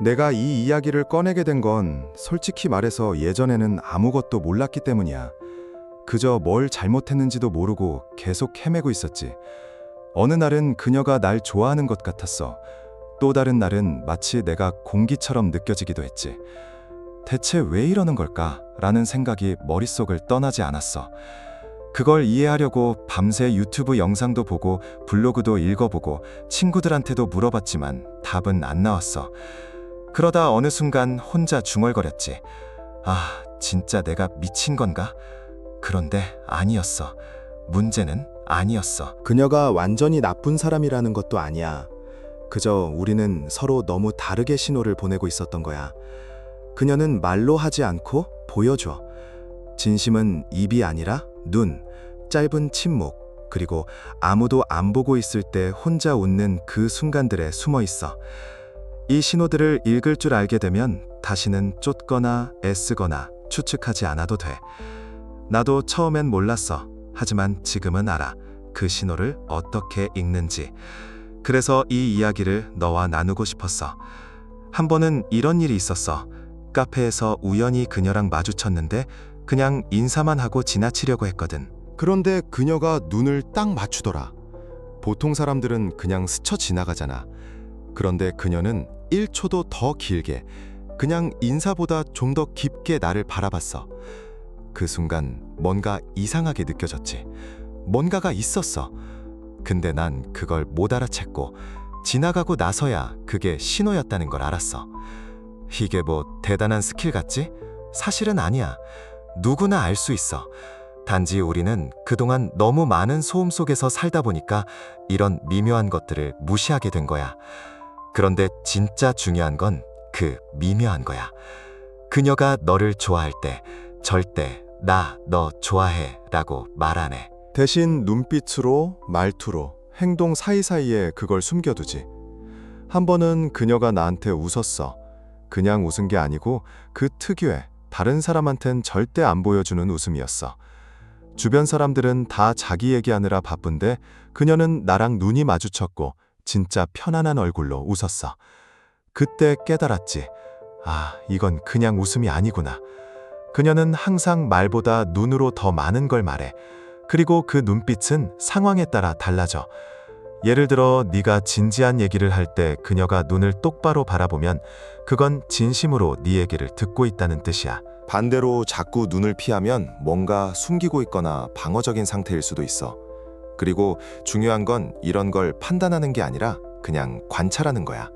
내가 이 이야기를 꺼내게 된 건 솔직히 말해서 예전에는 아무것도 몰랐기 때문이야. 그저 뭘 잘못했는지도 모르고 계속 헤매고 있었지. 어느 날은 그녀가 날 좋아하는 것 같았어. 또 다른 날은 마치 내가 공기처럼 느껴지기도 했지. 대체 왜 이러는 걸까? 라는 생각이 머릿속을 떠나지 않았어. 그걸 이해하려고 밤새 유튜브 영상도 보고 블로그도 읽어보고 친구들한테도 물어봤지만 답은 안 나왔어. 그러다 어느 순간 혼자 중얼거렸지. 아, 진짜 내가 미친 건가? 그런데 아니었어. 문제는 아니었어. 그녀가 완전히 나쁜 사람이라는 것도 아니야. 그저 우리는 서로 너무 다르게 신호를 보내고 있었던 거야. 그녀는 말로 하지 않고 보여줘. 진심은 입이 아니라 눈, 짧은 침묵, 그리고 아무도 안 보고 있을 때 혼자 웃는 그 순간들에 숨어 있어. 이 신호들을 읽을 줄 알게 되면 다시는 쫓거나 애쓰거나 추측하지 않아도 돼. 나도 처음엔 몰랐어. 하지만 지금은 알아. 그 신호를 어떻게 읽는지. 그래서 이 이야기를 너와 나누고 싶었어. 한 번은 이런 일이 있었어. 카페에서 우연히 그녀랑 마주쳤는데 그냥 인사만 하고 지나치려고 했거든. 그런데 그녀가 눈을 딱 맞추더라. 보통 사람들은 그냥 스쳐 지나가잖아. 그런데 그녀는 1초도 더 길게, 그냥 인사보다 좀 더 깊게 나를 바라봤어. 그 순간 뭔가 이상하게 느껴졌지. 뭔가가 있었어. 근데 난 그걸 못 알아챘고 지나가고 나서야 그게 신호였다는 걸 알았어. 이게 뭐 대단한 스킬 같지? 사실은 아니야. 누구나 알 수 있어. 단지 우리는 그동안 너무 많은 소음 속에서 살다 보니까 이런 미묘한 것들을 무시하게 된 거야. 그런데 진짜 중요한 건 그 미묘한 거야. 그녀가 너를 좋아할 때 절대 나 너 좋아해 라고 말 안 해. 대신 눈빛으로, 말투로, 행동 사이사이에 그걸 숨겨두지. 한 번은 그녀가 나한테 웃었어. 그냥 웃은 게 아니고 그 특유의 다른 사람한텐 절대 안 보여주는 웃음이었어. 주변 사람들은 다 자기 얘기하느라 바쁜데 그녀는 나랑 눈이 마주쳤고 진짜 편안한 얼굴로 웃었어. 그때 깨달았지. 아, 이건 그냥 웃음이 아니구나. 그녀는 항상 말보다 눈으로 더 많은 걸 말해. 그리고 그 눈빛은 상황에 따라 달라져. 예를 들어 네가 진지한 얘기를 할 때 그녀가 눈을 똑바로 바라보면 그건 진심으로 네 얘기를 듣고 있다는 뜻이야. 반대로 자꾸 눈을 피하면 뭔가 숨기고 있거나 방어적인 상태일 수도 있어. 그리고 중요한 건 이런 걸 판단하는 게 아니라 그냥 관찰하는 거야.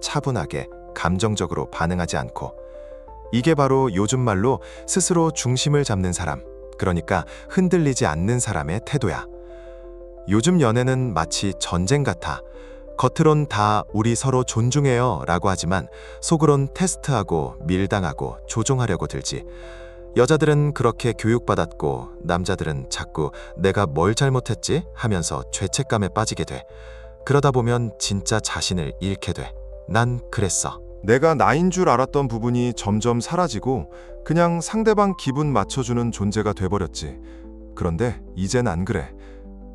차분하게, 감정적으로 반응하지 않고. 이게 바로 요즘 말로 스스로 중심을 잡는 사람, 그러니까 흔들리지 않는 사람의 태도야. 요즘 연애는 마치 전쟁 같아. 겉으론 다 우리 서로 존중해요 라고 하지만 속으론 테스트하고 밀당하고 조종하려고 들지. 여자들은 그렇게 교육받았고 남자들은 자꾸 내가 뭘 잘못했지 하면서 죄책감에 빠지게 돼. 그러다 보면 진짜 자신을 잃게 돼. 난 그랬어. 내가 나인 줄 알았던 부분이 점점 사라지고 그냥 상대방 기분 맞춰주는 존재가 돼버렸지. 그런데 이젠 안 그래.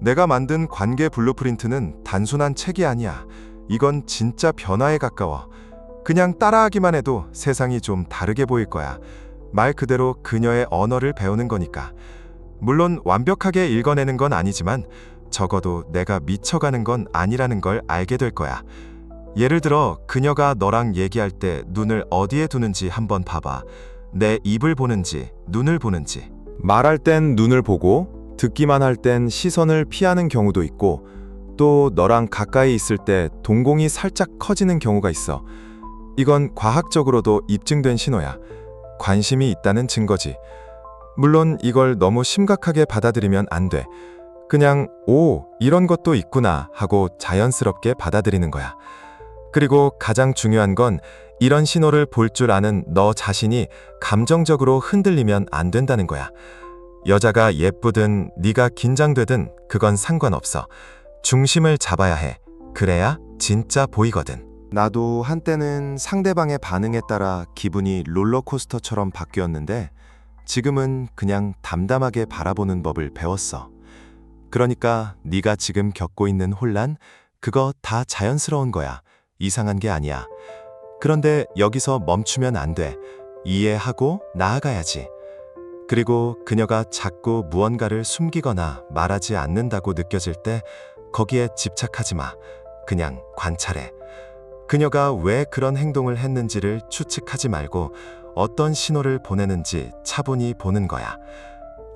내가 만든 관계 블루프린트는 단순한 책이 아니야. 이건 진짜 변화에 가까워. 그냥 따라하기만 해도 세상이 좀 다르게 보일 거야. 말 그대로 그녀의 언어를 배우는 거니까. 물론 완벽하게 읽어내는 건 아니지만 적어도 내가 미쳐가는 건 아니라는 걸 알게 될 거야. 예를 들어 그녀가 너랑 얘기할 때 눈을 어디에 두는지 한번 봐봐. 내 입을 보는지 눈을 보는지. 말할 땐 눈을 보고 듣기만 할 땐 시선을 피하는 경우도 있고 또 너랑 가까이 있을 때 동공이 살짝 커지는 경우가 있어. 이건 과학적으로도 입증된 신호야. 관심이 있다는 증거지. 물론 이걸 너무 심각하게 받아들이면 안 돼. 그냥 오, 이런 것도 있구나 하고 자연스럽게 받아들이는 거야. 그리고 가장 중요한 건 이런 신호를 볼 줄 아는 너 자신이 감정적으로 흔들리면 안 된다는 거야. 여자가 예쁘든 네가 긴장되든 그건 상관없어. 중심을 잡아야 해. 그래야 진짜 보이거든. 나도 한때는 상대방의 반응에 따라 기분이 롤러코스터처럼 바뀌었는데 지금은 그냥 담담하게 바라보는 법을 배웠어. 그러니까 네가 지금 겪고 있는 혼란, 그거 다 자연스러운 거야. 이상한 게 아니야. 그런데 여기서 멈추면 안 돼. 이해하고 나아가야지. 그리고 그녀가 자꾸 무언가를 숨기거나 말하지 않는다고 느껴질 때 거기에 집착하지 마. 그냥 관찰해. 그녀가 왜 그런 행동을 했는지를 추측하지 말고 어떤 신호를 보내는지 차분히 보는 거야.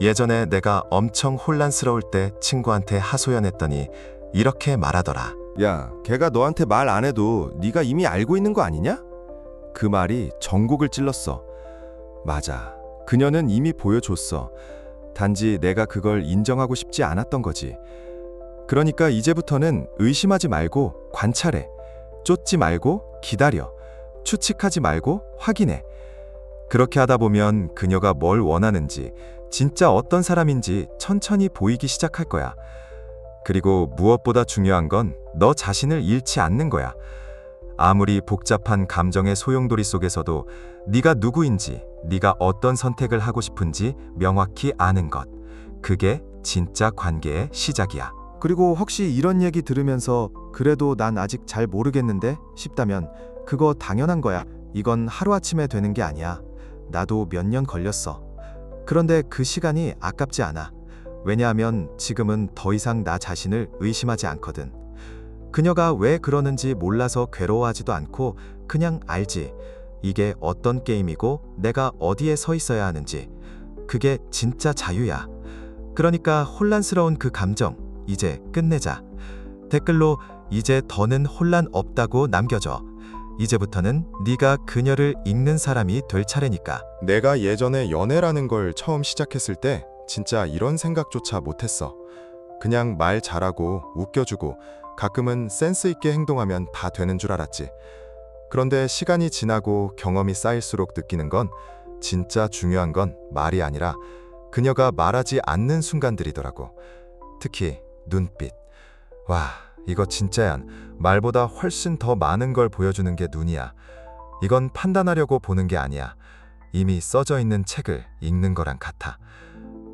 예전에 내가 엄청 혼란스러울 때 친구한테 하소연했더니 이렇게 말하더라. 야, 걔가 너한테 말 안 해도 네가 이미 알고 있는 거 아니냐? 그 말이 전곡을 찔렀어. 맞아. 그녀는 이미 보여줬어. 단지 내가 그걸 인정하고 싶지 않았던 거지. 그러니까 이제부터는 의심하지 말고 관찰해. 쫓지 말고 기다려. 추측하지 말고 확인해. 그렇게 하다 보면 그녀가 뭘 원하는지, 진짜 어떤 사람인지 천천히 보이기 시작할 거야. 그리고 무엇보다 중요한 건 너 자신을 잃지 않는 거야. 아무리 복잡한 감정의 소용돌이 속에서도 네가 누구인지, 네가 어떤 선택을 하고 싶은지 명확히 아는 것. 그게 진짜 관계의 시작이야. 그리고 혹시 이런 얘기 들으면서 그래도 난 아직 잘 모르겠는데 싶다면 그거 당연한 거야. 이건 하루아침에 되는 게 아니야. 나도 몇 년 걸렸어. 그런데 그 시간이 아깝지 않아. 왜냐하면 지금은 더 이상 나 자신을 의심하지 않거든. 그녀가 왜 그러는지 몰라서 괴로워하지도 않고 그냥 알지. 이게 어떤 게임이고 내가 어디에 서 있어야 하는지. 그게 진짜 자유야. 그러니까 혼란스러운 그 감정 이제 끝내자. 댓글로 이제 더는 혼란 없다고 남겨줘. 이제부터는 네가 그녀를 읽는 사람이 될 차례니까. 내가 예전에 연애라는 걸 처음 시작했을 때 진짜 이런 생각조차 못했어. 그냥 말 잘하고 웃겨주고 가끔은 센스 있게 행동하면 다 되는 줄 알았지. 그런데 시간이 지나고 경험이 쌓일수록 느끼는 건 진짜 중요한 건 말이 아니라 그녀가 말하지 않는 순간들이더라고. 특히 눈빛. 와, 이거 진짜야. 말보다 훨씬 더 많은 걸 보여주는 게 눈이야. 이건 판단하려고 보는 게 아니야. 이미 써져 있는 책을 읽는 거랑 같아.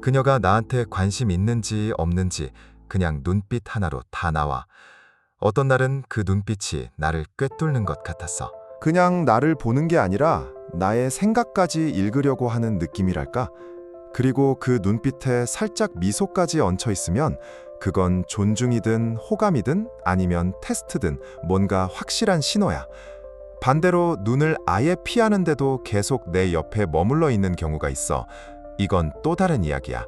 그녀가 나한테 관심 있는지 없는지 그냥 눈빛 하나로 다 나와. 어떤 날은 그 눈빛이 나를 꿰뚫는 것 같았어. 그냥 나를 보는 게 아니라 나의 생각까지 읽으려고 하는 느낌이랄까? 그리고 그 눈빛에 살짝 미소까지 얹혀 있으면 그건 존중이든 호감이든 아니면 테스트든 뭔가 확실한 신호야. 반대로 눈을 아예 피하는데도 계속 내 옆에 머물러 있는 경우가 있어. 이건 또 다른 이야기야.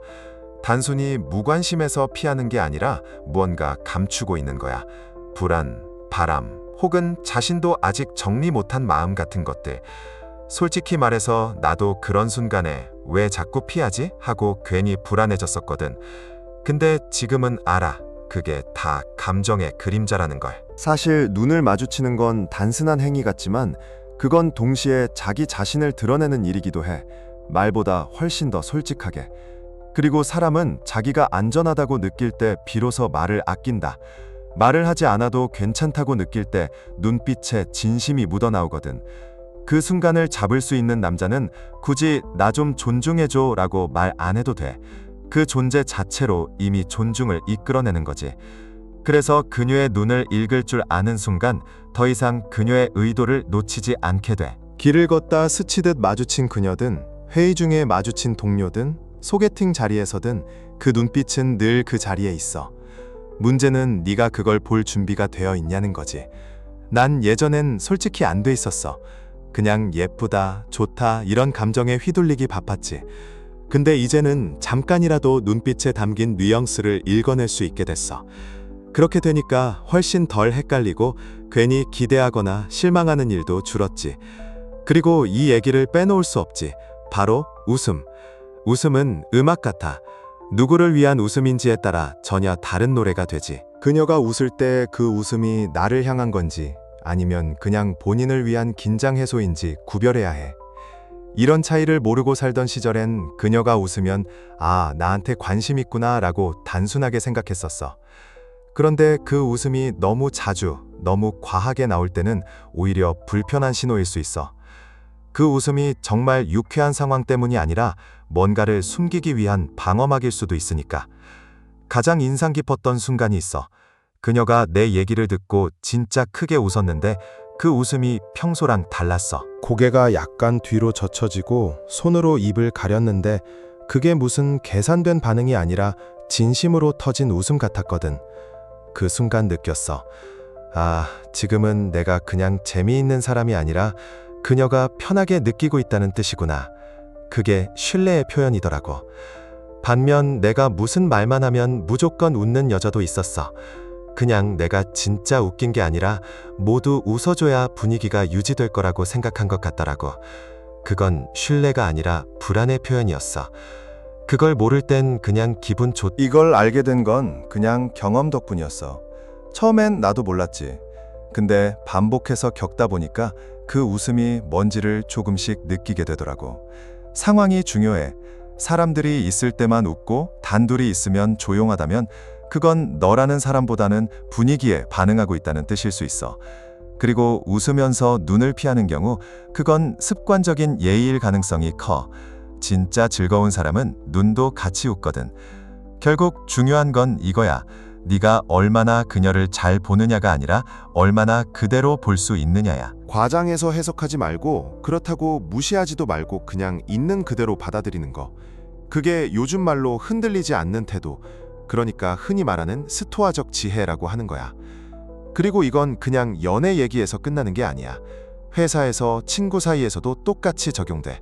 단순히 무관심에서 피하는 게 아니라 무언가 감추고 있는 거야. 불안, 바람, 혹은 자신도 아직 정리 못한 마음 같은 것들. 솔직히 말해서 나도 그런 순간에 왜 자꾸 피하지? 하고 괜히 불안해졌었거든. 근데 지금은 알아. 그게 다 감정의 그림자라는 걸. 사실 눈을 마주치는 건 단순한 행위 같지만 그건 동시에 자기 자신을 드러내는 일이기도 해. 말보다 훨씬 더 솔직하게. 그리고 사람은 자기가 안전하다고 느낄 때 비로소 말을 아낀다. 말을 하지 않아도 괜찮다고 느낄 때 눈빛에 진심이 묻어나오거든. 그 순간을 잡을 수 있는 남자는 굳이 나 좀 존중해줘 라고 말 안 해도 돼. 그 존재 자체로 이미 존중을 이끌어내는 거지. 그래서 그녀의 눈을 읽을 줄 아는 순간 더 이상 그녀의 의도를 놓치지 않게 돼. 길을 걷다 스치듯 마주친 그녀든 회의 중에 마주친 동료든 소개팅 자리에서든 그 눈빛은 늘 그 자리에 있어. 문제는 네가 그걸 볼 준비가 되어 있냐는 거지. 난 예전엔 솔직히 안 돼 있었어. 그냥 예쁘다, 좋다 이런 감정에 휘둘리기 바빴지. 근데 이제는 잠깐이라도 눈빛에 담긴 뉘앙스를 읽어낼 수 있게 됐어. 그렇게 되니까 훨씬 덜 헷갈리고 괜히 기대하거나 실망하는 일도 줄었지. 그리고 이 얘기를 빼놓을 수 없지. 바로 웃음. 웃음은 음악 같아. 누구를 위한 웃음인지에 따라 전혀 다른 노래가 되지. 그녀가 웃을 때 그 웃음이 나를 향한 건지 아니면 그냥 본인을 위한 긴장 해소인지 구별해야 해. 이런 차이를 모르고 살던 시절엔 그녀가 웃으면 아, 나한테 관심 있구나 라고 단순하게 생각했었어. 그런데 그 웃음이 너무 자주, 너무 과하게 나올 때는 오히려 불편한 신호일 수 있어. 그 웃음이 정말 유쾌한 상황 때문이 아니라 뭔가를 숨기기 위한 방어막일 수도 있으니까. 가장 인상 깊었던 순간이 있어. 그녀가 내 얘기를 듣고 진짜 크게 웃었는데 그 웃음이 평소랑 달랐어. 고개가 약간 뒤로 젖혀지고 손으로 입을 가렸는데 그게 무슨 계산된 반응이 아니라 진심으로 터진 웃음 같았거든. 그 순간 느꼈어. 아, 지금은 내가 그냥 재미있는 사람이 아니라 그녀가 편하게 느끼고 있다는 뜻이구나. 그게 신뢰의 표현이더라고. 반면 내가 무슨 말만 하면 무조건 웃는 여자도 있었어. 그냥 내가 진짜 웃긴 게 아니라 모두 웃어줘야 분위기가 유지될 거라고 생각한 것 같더라고. 그건 신뢰가 아니라 불안의 표현이었어. 그걸 모를 땐 그냥 기분 좋... 이걸 알게 된 건 그냥 경험 덕분이었어. 처음엔 나도 몰랐지. 근데 반복해서 겪다 보니까 그 웃음이 뭔지를 조금씩 느끼게 되더라고. 상황이 중요해. 사람들이 있을 때만 웃고 단둘이 있으면 조용하다면 그건 너라는 사람보다는 분위기에 반응하고 있다는 뜻일 수 있어. 그리고 웃으면서 눈을 피하는 경우 그건 습관적인 예의일 가능성이 커. 진짜 즐거운 사람은 눈도 같이 웃거든. 결국 중요한 건 이거야. 네가 얼마나 그녀를 잘 보느냐가 아니라 얼마나 그대로 볼 수 있느냐야. 과장해서 해석하지 말고 그렇다고 무시하지도 말고 그냥 있는 그대로 받아들이는 거. 그게 요즘 말로 흔들리지 않는 태도. 그러니까 흔히 말하는 스토아적 지혜라고 하는 거야. 그리고 이건 그냥 연애 얘기에서 끝나는 게 아니야. 회사에서 친구 사이에서도 똑같이 적용돼.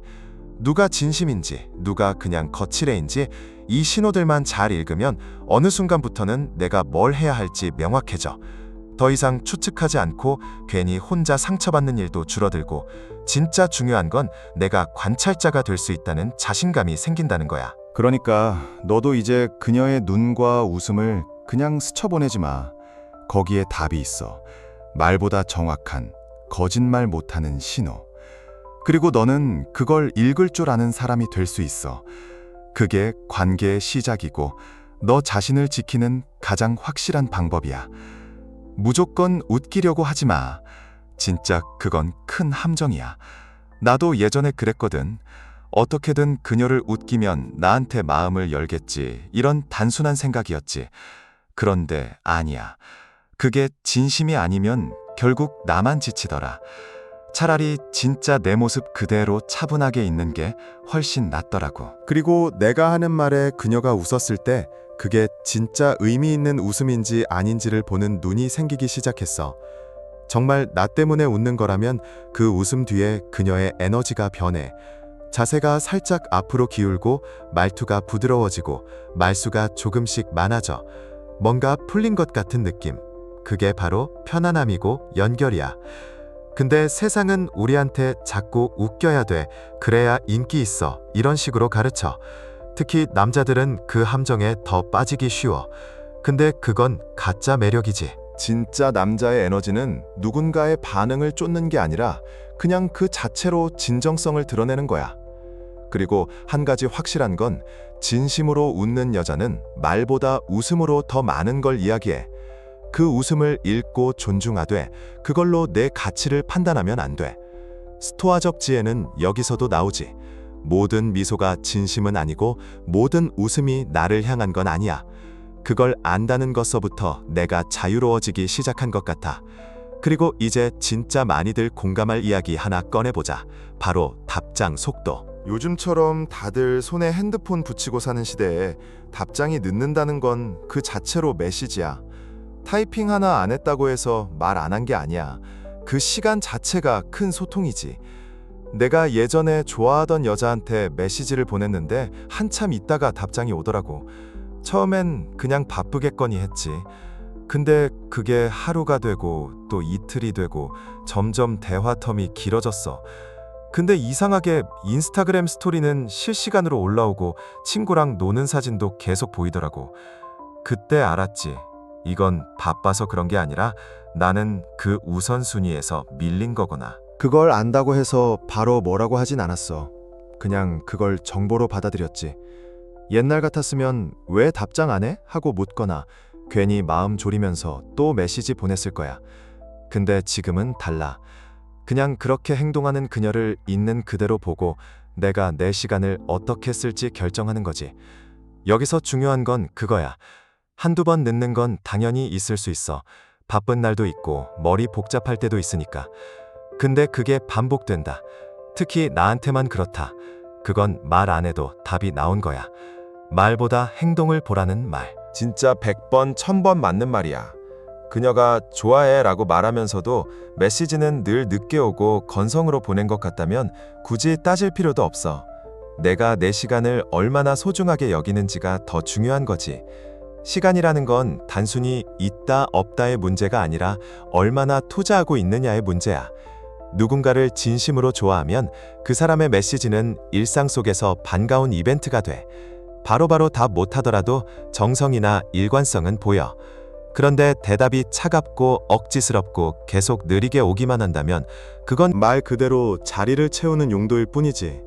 누가 진심인지, 누가 그냥 거칠애인지 이 신호들만 잘 읽으면 어느 순간부터는 내가 뭘 해야 할지 명확해져. 더 이상 추측하지 않고 괜히 혼자 상처받는 일도 줄어들고 진짜 중요한 건 내가 관찰자가 될 수 있다는 자신감이 생긴다는 거야. 그러니까 너도 이제 그녀의 눈과 웃음을 그냥 스쳐보내지 마. 거기에 답이 있어. 말보다 정확한, 거짓말 못하는 신호. 그리고 너는 그걸 읽을 줄 아는 사람이 될 수 있어. 그게 관계의 시작이고 너 자신을 지키는 가장 확실한 방법이야. 무조건 웃기려고 하지 마. 진짜 그건 큰 함정이야. 나도 예전에 그랬거든. 어떻게든 그녀를 웃기면 나한테 마음을 열겠지. 이런 단순한 생각이었지. 그런데 아니야. 그게 진심이 아니면 결국 나만 지치더라. 차라리 진짜 내 모습 그대로 차분하게 있는 게 훨씬 낫더라고. 그리고 내가 하는 말에 그녀가 웃었을 때 그게 진짜 의미 있는 웃음인지 아닌지를 보는 눈이 생기기 시작했어. 정말 나 때문에 웃는 거라면 그 웃음 뒤에 그녀의 에너지가 변해. 자세가 살짝 앞으로 기울고 말투가 부드러워지고 말수가 조금씩 많아져. 뭔가 풀린 것 같은 느낌. 그게 바로 편안함이고 연결이야. 근데 세상은 우리한테 자꾸 웃겨야 돼. 그래야 인기 있어. 이런 식으로 가르쳐. 특히 남자들은 그 함정에 더 빠지기 쉬워. 근데 그건 가짜 매력이지. 진짜 남자의 에너지는 누군가의 반응을 쫓는 게 아니라 그냥 그 자체로 진정성을 드러내는 거야. 그리고 한 가지 확실한 건 진심으로 웃는 여자는 말보다 웃음으로 더 많은 걸 이야기해. 그 웃음을 읽고 존중하되 그걸로 내 가치를 판단하면 안 돼. 스토아적 지혜는 여기서도 나오지. 모든 미소가 진심은 아니고 모든 웃음이 나를 향한 건 아니야. 그걸 안다는 것서부터 내가 자유로워지기 시작한 것 같아. 그리고 이제 진짜 많이들 공감할 이야기 하나 꺼내보자. 바로 답장 속도. 요즘처럼 다들 손에 핸드폰 붙이고 사는 시대에 답장이 늦는다는 건 그 자체로 메시지야. 타이핑 하나 안 했다고 해서 말 안 한 게 아니야. 그 시간 자체가 큰 소통이지. 내가 예전에 좋아하던 여자한테 메시지를 보냈는데 한참 있다가 답장이 오더라고. 처음엔 그냥 바쁘겠거니 했지. 근데 그게 하루가 되고 또 이틀이 되고 점점 대화 텀이 길어졌어. 근데 이상하게 인스타그램 스토리는 실시간으로 올라오고 친구랑 노는 사진도 계속 보이더라고. 그때 알았지. 이건 바빠서 그런 게 아니라 나는 그 우선순위에서 밀린 거구나. 그걸 안다고 해서 바로 뭐라고 하진 않았어. 그냥 그걸 정보로 받아들였지. 옛날 같았으면 왜 답장 안 해? 하고 묻거나 괜히 마음 졸이면서 또 메시지 보냈을 거야. 근데 지금은 달라. 그냥 그렇게 행동하는 그녀를 있는 그대로 보고 내가 내 시간을 어떻게 쓸지 결정하는 거지. 여기서 중요한 건 그거야. 한두 번 늦는 건 당연히 있을 수 있어. 바쁜 날도 있고 머리 복잡할 때도 있으니까. 근데 그게 반복된다. 특히 나한테만 그렇다. 그건 말 안 해도 답이 나온 거야. 말보다 행동을 보라는 말. 진짜 100번, 1000번 맞는 말이야. 그녀가 좋아해 라고 말하면서도 메시지는 늘 늦게 오고 건성으로 보낸 것 같다면 굳이 따질 필요도 없어. 내가 내 시간을 얼마나 소중하게 여기는지가 더 중요한 거지. 시간이라는 건 단순히 있다 없다의 문제가 아니라 얼마나 투자하고 있느냐의 문제야. 누군가를 진심으로 좋아하면 그 사람의 메시지는 일상 속에서 반가운 이벤트가 돼. 바로바로 답 못하더라도 정성이나 일관성은 보여. 그런데 대답이 차갑고 억지스럽고 계속 느리게 오기만 한다면 그건 말 그대로 자리를 채우는 용도일 뿐이지.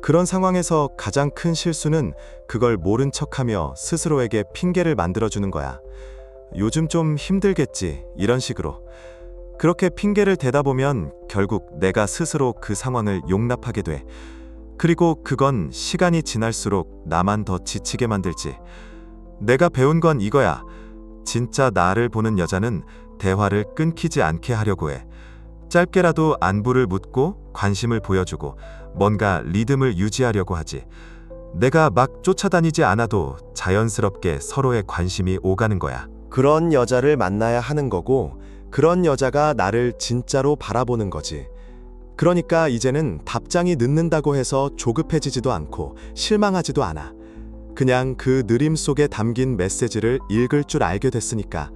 그런 상황에서 가장 큰 실수는 그걸 모른 척하며 스스로에게 핑계를 만들어주는 거야. 요즘 좀 힘들겠지, 이런 식으로. 그렇게 핑계를 대다 보면 결국 내가 스스로 그 상황을 용납하게 돼. 그리고 그건 시간이 지날수록 나만 더 지치게 만들지. 내가 배운 건 이거야. 진짜 나를 보는 여자는 대화를 끊기지 않게 하려고 해. 짧게라도 안부를 묻고 관심을 보여주고 뭔가 리듬을 유지하려고 하지. 내가 막 쫓아다니지 않아도 자연스럽게 서로의 관심이 오가는 거야. 그런 여자를 만나야 하는 거고, 그런 여자가 나를 진짜로 바라보는 거지. 그러니까 이제는 답장이 늦는다고 해서 조급해지지도 않고 실망하지도 않아. 그냥 그 느림 속에 담긴 메시지를 읽을 줄 알게 됐으니까.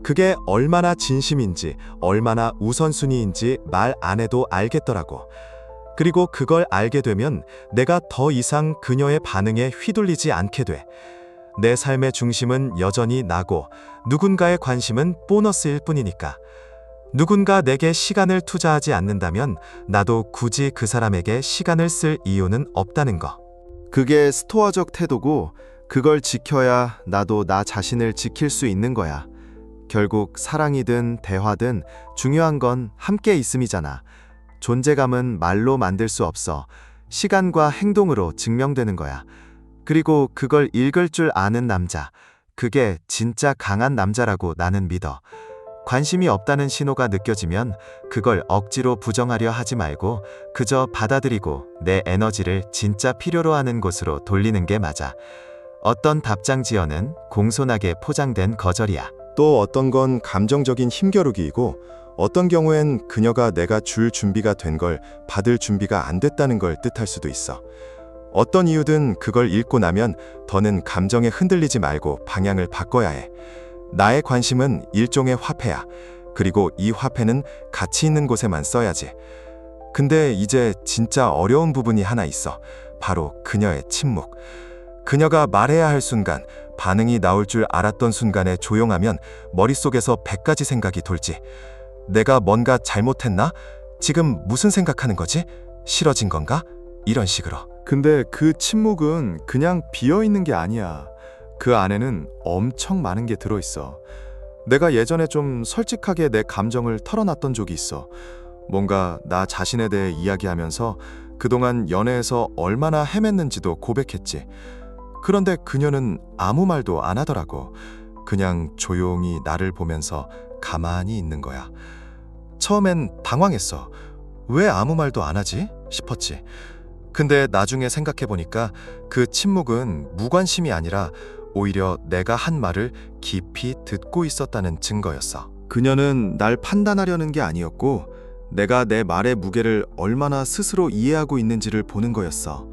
그게 얼마나 진심인지, 얼마나 우선순위인지 말 안 해도 알겠더라고. 그리고 그걸 알게 되면 내가 더 이상 그녀의 반응에 휘둘리지 않게 돼. 내 삶의 중심은 여전히 나고 누군가의 관심은 보너스일 뿐이니까. 누군가 내게 시간을 투자하지 않는다면 나도 굳이 그 사람에게 시간을 쓸 이유는 없다는 거. 그게 스토아적 태도고, 그걸 지켜야 나도 나 자신을 지킬 수 있는 거야. 결국 사랑이든 대화든 중요한 건 함께 있음이잖아. 존재감은 말로 만들 수 없어. 시간과 행동으로 증명되는 거야. 그리고 그걸 읽을 줄 아는 남자, 그게 진짜 강한 남자라고 나는 믿어. 관심이 없다는 신호가 느껴지면 그걸 억지로 부정하려 하지 말고 그저 받아들이고 내 에너지를 진짜 필요로 하는 곳으로 돌리는 게 맞아. 어떤 답장 지연은 공손하게 포장된 거절이야. 또 어떤 건 감정적인 힘겨루기이고, 어떤 경우엔 그녀가 내가 줄 준비가 된 걸 받을 준비가 안 됐다는 걸 뜻할 수도 있어. 어떤 이유든 그걸 읽고 나면 더는 감정에 흔들리지 말고 방향을 바꿔야 해. 나의 관심은 일종의 화폐야. 그리고 이 화폐는 가치 있는 곳에만 써야지. 근데 이제 진짜 어려운 부분이 하나 있어. 바로 그녀의 침묵. 그녀가 말해야 할 순간, 반응이 나올 줄 알았던 순간에 조용하면 머릿속에서 100가지 생각이 돌지. 내가 뭔가 잘못했나? 지금 무슨 생각하는 거지? 싫어진 건가? 이런 식으로. 근데 그 침묵은 그냥 비어있는 게 아니야. 그 안에는 엄청 많은 게 들어있어. 내가 예전에 좀 솔직하게 내 감정을 털어놨던 적이 있어. 뭔가 나 자신에 대해 이야기하면서 그동안 연애에서 얼마나 헤맸는지도 고백했지. 그런데 그녀는 아무 말도 안 하더라고. 그냥 조용히 나를 보면서 가만히 있는 거야. 처음엔 당황했어. 왜 아무 말도 안 하지? 싶었지. 근데 나중에 생각해보니까 그 침묵은 무관심이 아니라 오히려 내가 한 말을 깊이 듣고 있었다는 증거였어. 그녀는 날 판단하려는 게 아니었고, 내가 내 말의 무게를 얼마나 스스로 이해하고 있는지를 보는 거였어.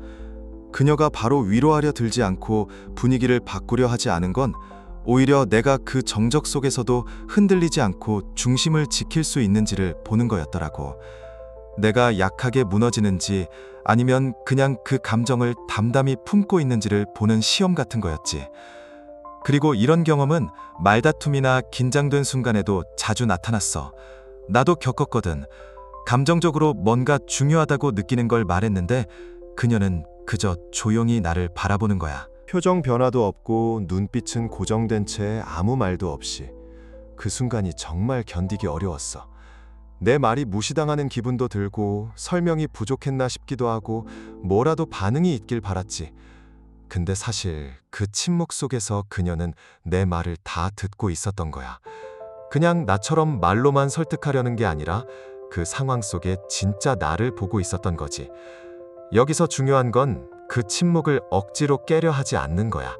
그녀가 바로 위로하려 들지 않고 분위기를 바꾸려 하지 않은 건 오히려 내가 그 정적 속에서도 흔들리지 않고 중심을 지킬 수 있는지를 보는 거였더라고. 내가 약하게 무너지는지 아니면 그냥 그 감정을 담담히 품고 있는지를 보는 시험 같은 거였지. 그리고 이런 경험은 말다툼이나 긴장된 순간에도 자주 나타났어. 나도 겪었거든. 감정적으로 뭔가 중요하다고 느끼는 걸 말했는데 그녀는 그저 조용히 나를 바라보는 거야. 표정 변화도 없고 눈빛은 고정된 채 아무 말도 없이. 그 순간이 정말 견디기 어려웠어. 내 말이 무시당하는 기분도 들고 설명이 부족했나 싶기도 하고 뭐라도 반응이 있길 바랐지. 근데 사실 그 침묵 속에서 그녀는 내 말을 다 듣고 있었던 거야. 그냥 나처럼 말로만 설득하려는 게 아니라 그 상황 속에 진짜 나를 보고 있었던 거지. 여기서 중요한 건 그 침묵을 억지로 깨려 하지 않는 거야.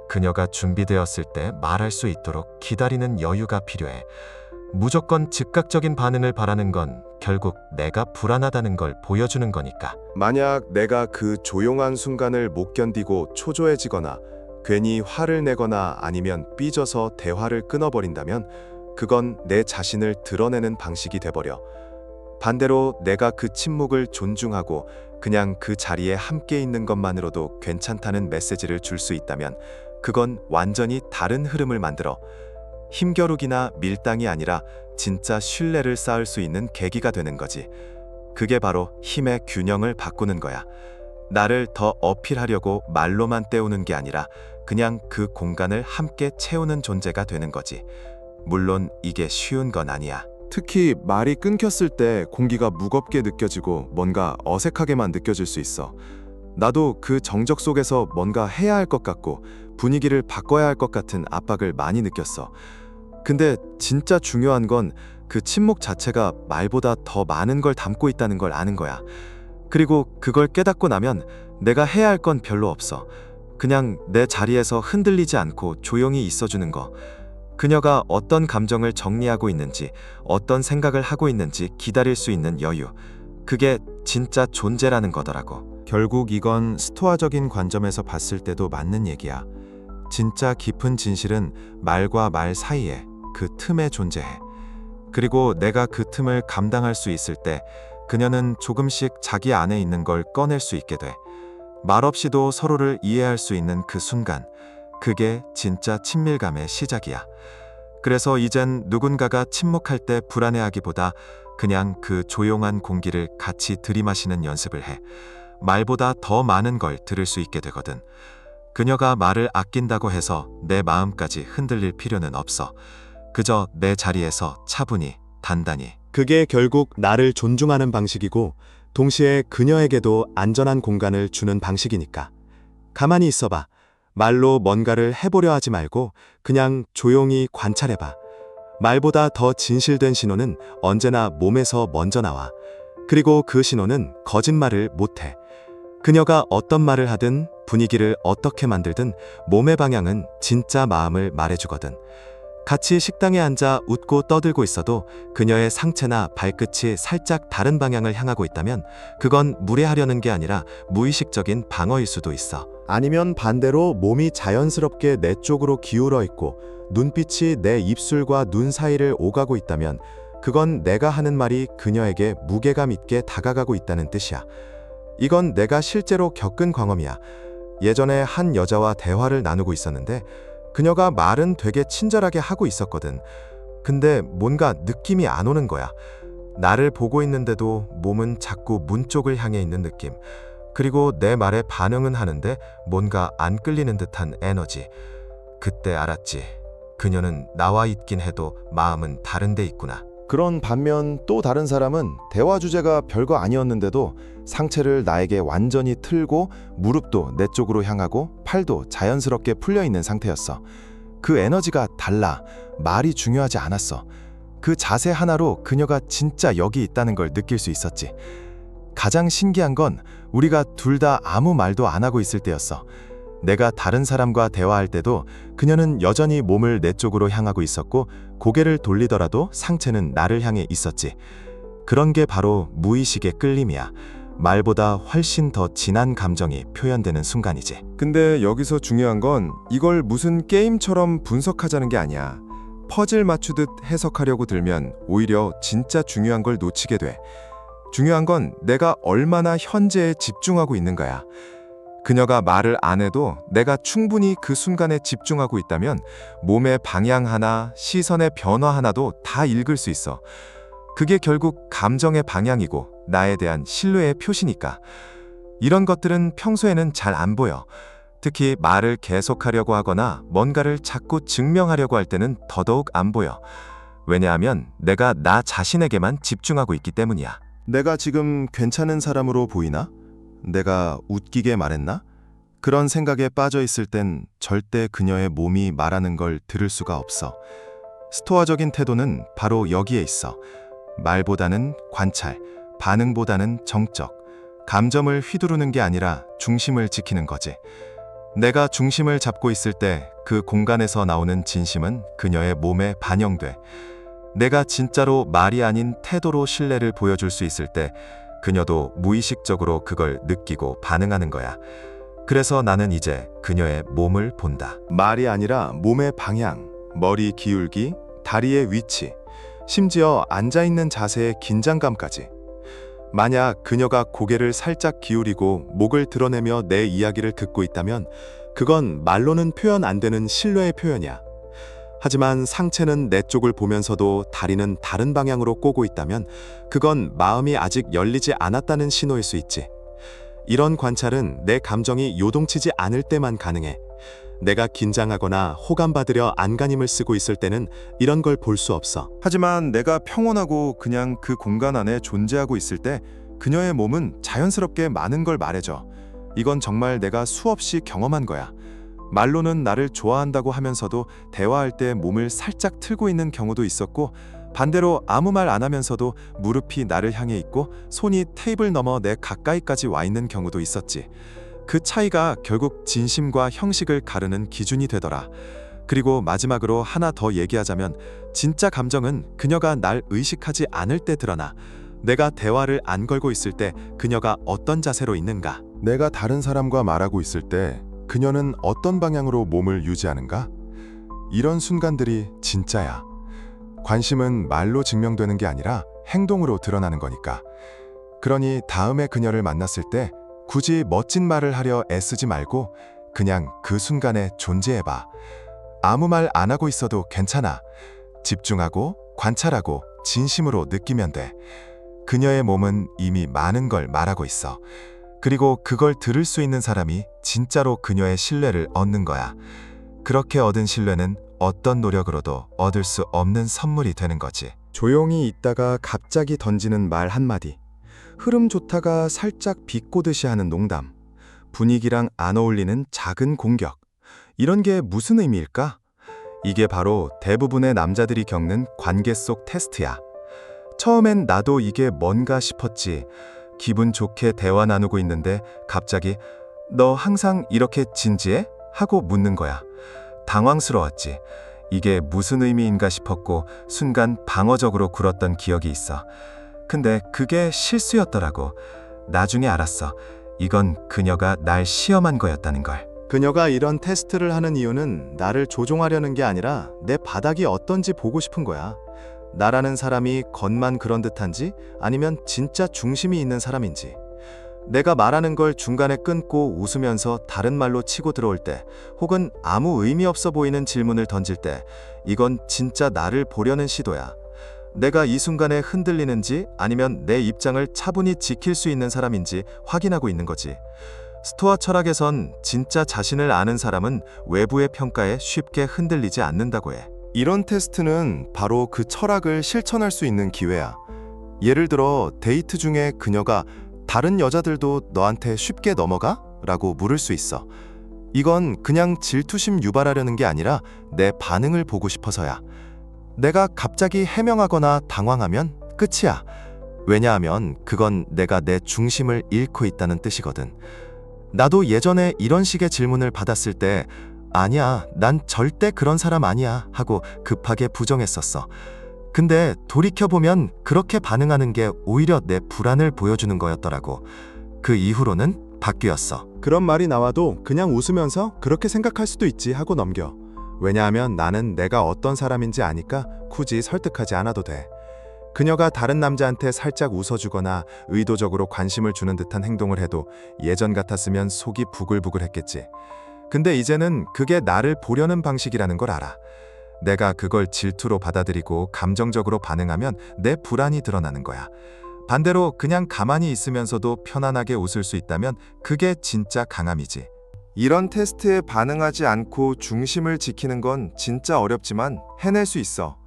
그녀가 준비되었을 때 말할 수 있도록 기다리는 여유가 필요해. 무조건 즉각적인 반응을 바라는 건 결국 내가 불안하다는 걸 보여주는 거니까. 만약 내가 그 조용한 순간을 못 견디고 초조해지거나 괜히 화를 내거나 아니면 삐져서 대화를 끊어버린다면 그건 내 자신을 드러내는 방식이 돼버려. 반대로 내가 그 침묵을 존중하고 그냥 그 자리에 함께 있는 것만으로도 괜찮다는 메시지를 줄 수 있다면 그건 완전히 다른 흐름을 만들어. 힘겨루기나 밀당이 아니라 진짜 신뢰를 쌓을 수 있는 계기가 되는 거지. 그게 바로 힘의 균형을 바꾸는 거야. 나를 더 어필하려고 말로만 때우는 게 아니라 그냥 그 공간을 함께 채우는 존재가 되는 거지. 물론 이게 쉬운 건 아니야. 특히 말이 끊겼을 때 공기가 무겁게 느껴지고 뭔가 어색하게만 느껴질 수 있어. 나도 그 정적 속에서 뭔가 해야 할 것 같고 분위기를 바꿔야 할 것 같은 압박을 많이 느꼈어. 근데 진짜 중요한 건 그 침묵 자체가 말보다 더 많은 걸 담고 있다는 걸 아는 거야. 그리고 그걸 깨닫고 나면 내가 해야 할 건 별로 없어. 그냥 내 자리에서 흔들리지 않고 조용히 있어주는 거. 그녀가 어떤 감정을 정리하고 있는지, 어떤 생각을 하고 있는지 기다릴 수 있는 여유. 그게 진짜 존재라는 거더라고. 결국 이건 스토아적인 관점에서 봤을 때도 맞는 얘기야. 진짜 깊은 진실은 말과 말 사이에 그 틈에 존재해. 그리고 내가 그 틈을 감당할 수 있을 때 그녀는 조금씩 자기 안에 있는 걸 꺼낼 수 있게 돼. 말 없이도 서로를 이해할 수 있는 그 순간, 그게 진짜 친밀감의 시작이야. 그래서 이젠 누군가가 침묵할 때 불안해하기보다 그냥 그 조용한 공기를 같이 들이마시는 연습을 해. 말보다 더 많은 걸 들을 수 있게 되거든. 그녀가 말을 아낀다고 해서 내 마음까지 흔들릴 필요는 없어. 그저 내 자리에서 차분히, 단단히. 그게 결국 나를 존중하는 방식이고 동시에 그녀에게도 안전한 공간을 주는 방식이니까. 가만히 있어봐. 말로 뭔가를 해보려 하지 말고 그냥 조용히 관찰해봐. 말보다 더 진실된 신호는 언제나 몸에서 먼저 나와. 그리고 그 신호는 거짓말을 못해. 그녀가 어떤 말을 하든 분위기를 어떻게 만들든 몸의 방향은 진짜 마음을 말해주거든. 같이 식당에 앉아 웃고 떠들고 있어도 그녀의 상체나 발끝이 살짝 다른 방향을 향하고 있다면 그건 무례하려는 게 아니라 무의식적인 방어일 수도 있어. 아니면 반대로 몸이 자연스럽게 내 쪽으로 기울어 있고 눈빛이 내 입술과 눈 사이를 오가고 있다면 그건 내가 하는 말이 그녀에게 무게감 있게 다가가고 있다는 뜻이야. 이건 내가 실제로 겪은 경험이야. 예전에 한 여자와 대화를 나누고 있었는데 그녀가 말은 되게 친절하게 하고 있었거든. 근데 뭔가 느낌이 안 오는 거야. 나를 보고 있는데도 몸은 자꾸 문 쪽을 향해 있는 느낌. 그리고 내 말에 반응은 하는데 뭔가 안 끌리는 듯한 에너지. 그때 알았지. 그녀는 나와 있긴 해도 마음은 다른 데 있구나. 그런 반면 또 다른 사람은 대화 주제가 별거 아니었는데도 상체를 나에게 완전히 틀고 무릎도 내 쪽으로 향하고 팔도 자연스럽게 풀려 있는 상태였어. 그 에너지가 달라. 말이 중요하지 않았어. 그 자세 하나로 그녀가 진짜 여기 있다는 걸 느낄 수 있었지. 가장 신기한 건 우리가 둘 다 아무 말도 안 하고 있을 때였어. 내가 다른 사람과 대화할 때도 그녀는 여전히 몸을 내 쪽으로 향하고 있었고 고개를 돌리더라도 상체는 나를 향해 있었지. 그런 게 바로 무의식의 끌림이야. 말보다 훨씬 더 진한 감정이 표현되는 순간이지. 근데 여기서 중요한 건 이걸 무슨 게임처럼 분석하자는 게 아니야. 퍼즐 맞추듯 해석하려고 들면 오히려 진짜 중요한 걸 놓치게 돼. 중요한 건 내가 얼마나 현재에 집중하고 있는 거야. 그녀가 말을 안 해도 내가 충분히 그 순간에 집중하고 있다면 몸의 방향 하나, 시선의 변화 하나도 다 읽을 수 있어. 그게 결국 감정의 방향이고 나에 대한 신뢰의 표시니까. 이런 것들은 평소에는 잘 안 보여. 특히 말을 계속하려고 하거나 뭔가를 자꾸 증명하려고 할 때는 더더욱 안 보여. 왜냐하면 내가 나 자신에게만 집중하고 있기 때문이야. 내가 지금 괜찮은 사람으로 보이나? 내가 웃기게 말했나? 그런 생각에 빠져 있을 땐 절대 그녀의 몸이 말하는 걸 들을 수가 없어. 스토아적인 태도는 바로 여기에 있어. 말보다는 관찰, 반응보다는 정적, 감정을 휘두르는 게 아니라 중심을 지키는 거지. 내가 중심을 잡고 있을 때 그 공간에서 나오는 진심은 그녀의 몸에 반영돼. 내가 진짜로 말이 아닌 태도로 신뢰를 보여줄 수 있을 때 그녀도 무의식적으로 그걸 느끼고 반응하는 거야. 그래서 나는 이제 그녀의 몸을 본다. 말이 아니라 몸의 방향, 머리 기울기, 다리의 위치, 심지어 앉아있는 자세의 긴장감까지. 만약 그녀가 고개를 살짝 기울이고 목을 드러내며 내 이야기를 듣고 있다면 그건 말로는 표현 안 되는 신뢰의 표현이야. 하지만 상체는 내 쪽을 보면서도 다리는 다른 방향으로 꼬고 있다면 그건 마음이 아직 열리지 않았다는 신호일 수 있지. 이런 관찰은 내 감정이 요동치지 않을 때만 가능해. 내가 긴장하거나 호감받으려 안간힘을 쓰고 있을 때는 이런 걸 볼 수 없어. 하지만 내가 평온하고 그냥 그 공간 안에 존재하고 있을 때 그녀의 몸은 자연스럽게 많은 걸 말해줘. 이건 정말 내가 수없이 경험한 거야. 말로는 나를 좋아한다고 하면서도 대화할 때 몸을 살짝 틀고 있는 경우도 있었고, 반대로 아무 말 안 하면서도 무릎이 나를 향해 있고 손이 테이블 넘어 내 가까이까지 와 있는 경우도 있었지. 그 차이가 결국 진심과 형식을 가르는 기준이 되더라. 그리고 마지막으로 하나 더 얘기하자면 진짜 감정은 그녀가 날 의식하지 않을 때 드러나. 내가 대화를 안 걸고 있을 때 그녀가 어떤 자세로 있는가? 내가 다른 사람과 말하고 있을 때 그녀는 어떤 방향으로 몸을 유지하는가? 이런 순간들이 진짜야. 관심은 말로 증명되는 게 아니라 행동으로 드러나는 거니까. 그러니 다음에 그녀를 만났을 때 굳이 멋진 말을 하려 애쓰지 말고 그냥 그 순간에 존재해봐. 아무 말 안 하고 있어도 괜찮아. 집중하고 관찰하고 진심으로 느끼면 돼. 그녀의 몸은 이미 많은 걸 말하고 있어. 그리고 그걸 들을 수 있는 사람이 진짜로 그녀의 신뢰를 얻는 거야. 그렇게 얻은 신뢰는 어떤 노력으로도 얻을 수 없는 선물이 되는 거지. 조용히 있다가 갑자기 던지는 말 한마디. 흐름 좋다가 살짝 비꼬듯이 하는 농담. 분위기랑 안 어울리는 작은 공격. 이런 게 무슨 의미일까? 이게 바로 대부분의 남자들이 겪는 관계 속 테스트야. 처음엔 나도 이게 뭔가 싶었지. 기분 좋게 대화 나누고 있는데 갑자기 너 항상 이렇게 진지해? 하고 묻는 거야. 당황스러웠지. 이게 무슨 의미인가 싶었고 순간 방어적으로 굴었던 기억이 있어. 근데 그게 실수였더라고. 나중에 알았어. 이건 그녀가 날 시험한 거였다는 걸. 그녀가 이런 테스트를 하는 이유는 나를 조종하려는 게 아니라 내 바닥이 어떤지 보고 싶은 거야. 나라는 사람이 겉만 그런 듯한지 아니면 진짜 중심이 있는 사람인지. 내가 말하는 걸 중간에 끊고 웃으면서 다른 말로 치고 들어올 때, 혹은 아무 의미 없어 보이는 질문을 던질 때, 이건 진짜 나를 보려는 시도야. 내가 이 순간에 흔들리는지 아니면 내 입장을 차분히 지킬 수 있는 사람인지 확인하고 있는 거지. 스토아 철학에선 진짜 자신을 아는 사람은 외부의 평가에 쉽게 흔들리지 않는다고 해. 이런 테스트는 바로 그 철학을 실천할 수 있는 기회야. 예를 들어 데이트 중에 그녀가 다른 여자들도 너한테 쉽게 넘어가? 라고 물을 수 있어. 이건 그냥 질투심 유발하려는 게 아니라 내 반응을 보고 싶어서야. 내가 갑자기 해명하거나 당황하면 끝이야. 왜냐하면 그건 내가 내 중심을 잃고 있다는 뜻이거든. 나도 예전에 이런 식의 질문을 받았을 때 아니야, 난 절대 그런 사람 아니야 하고 급하게 부정했었어. 근데 돌이켜보면 그렇게 반응하는 게 오히려 내 불안을 보여주는 거였더라고. 그 이후로는 바뀌었어. 그런 말이 나와도 그냥 웃으면서 그렇게 생각할 수도 있지 하고 넘겨. 왜냐하면 나는 내가 어떤 사람인지 아니까 굳이 설득하지 않아도 돼. 그녀가 다른 남자한테 살짝 웃어주거나 의도적으로 관심을 주는 듯한 행동을 해도 예전 같았으면 속이 부글부글했겠지. 근데 이제는 그게 나를 보려는 방식이라는 걸 알아. 내가 그걸 질투로 받아들이고 감정적으로 반응하면 내 불안이 드러나는 거야. 반대로 그냥 가만히 있으면서도 편안하게 웃을 수 있다면 그게 진짜 강함이지. 이런 테스트에 반응하지 않고 중심을 지키는 건 진짜 어렵지만 해낼 수 있어.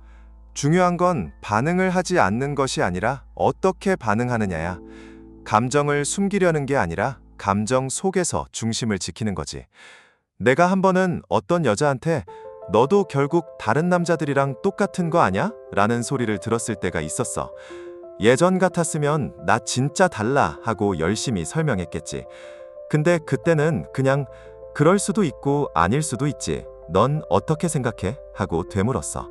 중요한 건 반응을 하지 않는 것이 아니라 어떻게 반응하느냐야. 감정을 숨기려는 게 아니라 감정 속에서 중심을 지키는 거지. 내가 한 번은 어떤 여자한테 너도 결국 다른 남자들이랑 똑같은 거 아냐? 라는 소리를 들었을 때가 있었어. 예전 같았으면 나 진짜 달라 하고 열심히 설명했겠지. 근데 그때는 그냥 그럴 수도 있고 아닐 수도 있지. 넌 어떻게 생각해? 하고 되물었어.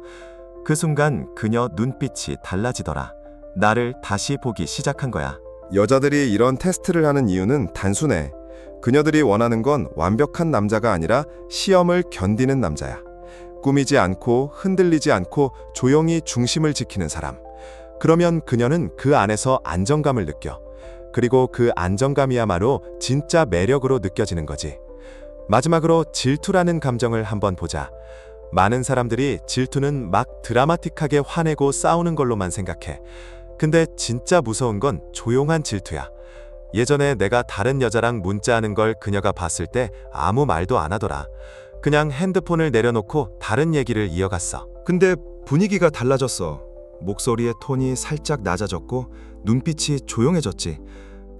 그 순간 그녀 눈빛이 달라지더라. 나를 다시 보기 시작한 거야. 여자들이 이런 테스트를 하는 이유는 단순해. 그녀들이 원하는 건 완벽한 남자가 아니라 시험을 견디는 남자야. 꾸미지 않고 흔들리지 않고 조용히 중심을 지키는 사람. 그러면 그녀는 그 안에서 안정감을 느껴. 그리고 그 안정감이야말로 진짜 매력으로 느껴지는 거지. 마지막으로 질투라는 감정을 한번 보자. 많은 사람들이 질투는 막 드라마틱하게 화내고 싸우는 걸로만 생각해. 근데 진짜 무서운 건 조용한 질투야. 예전에 내가 다른 여자랑 문자하는 걸 그녀가 봤을 때 아무 말도 안 하더라. 그냥 핸드폰을 내려놓고 다른 얘기를 이어갔어. 근데 분위기가 달라졌어. 목소리의 톤이 살짝 낮아졌고 눈빛이 조용해졌지.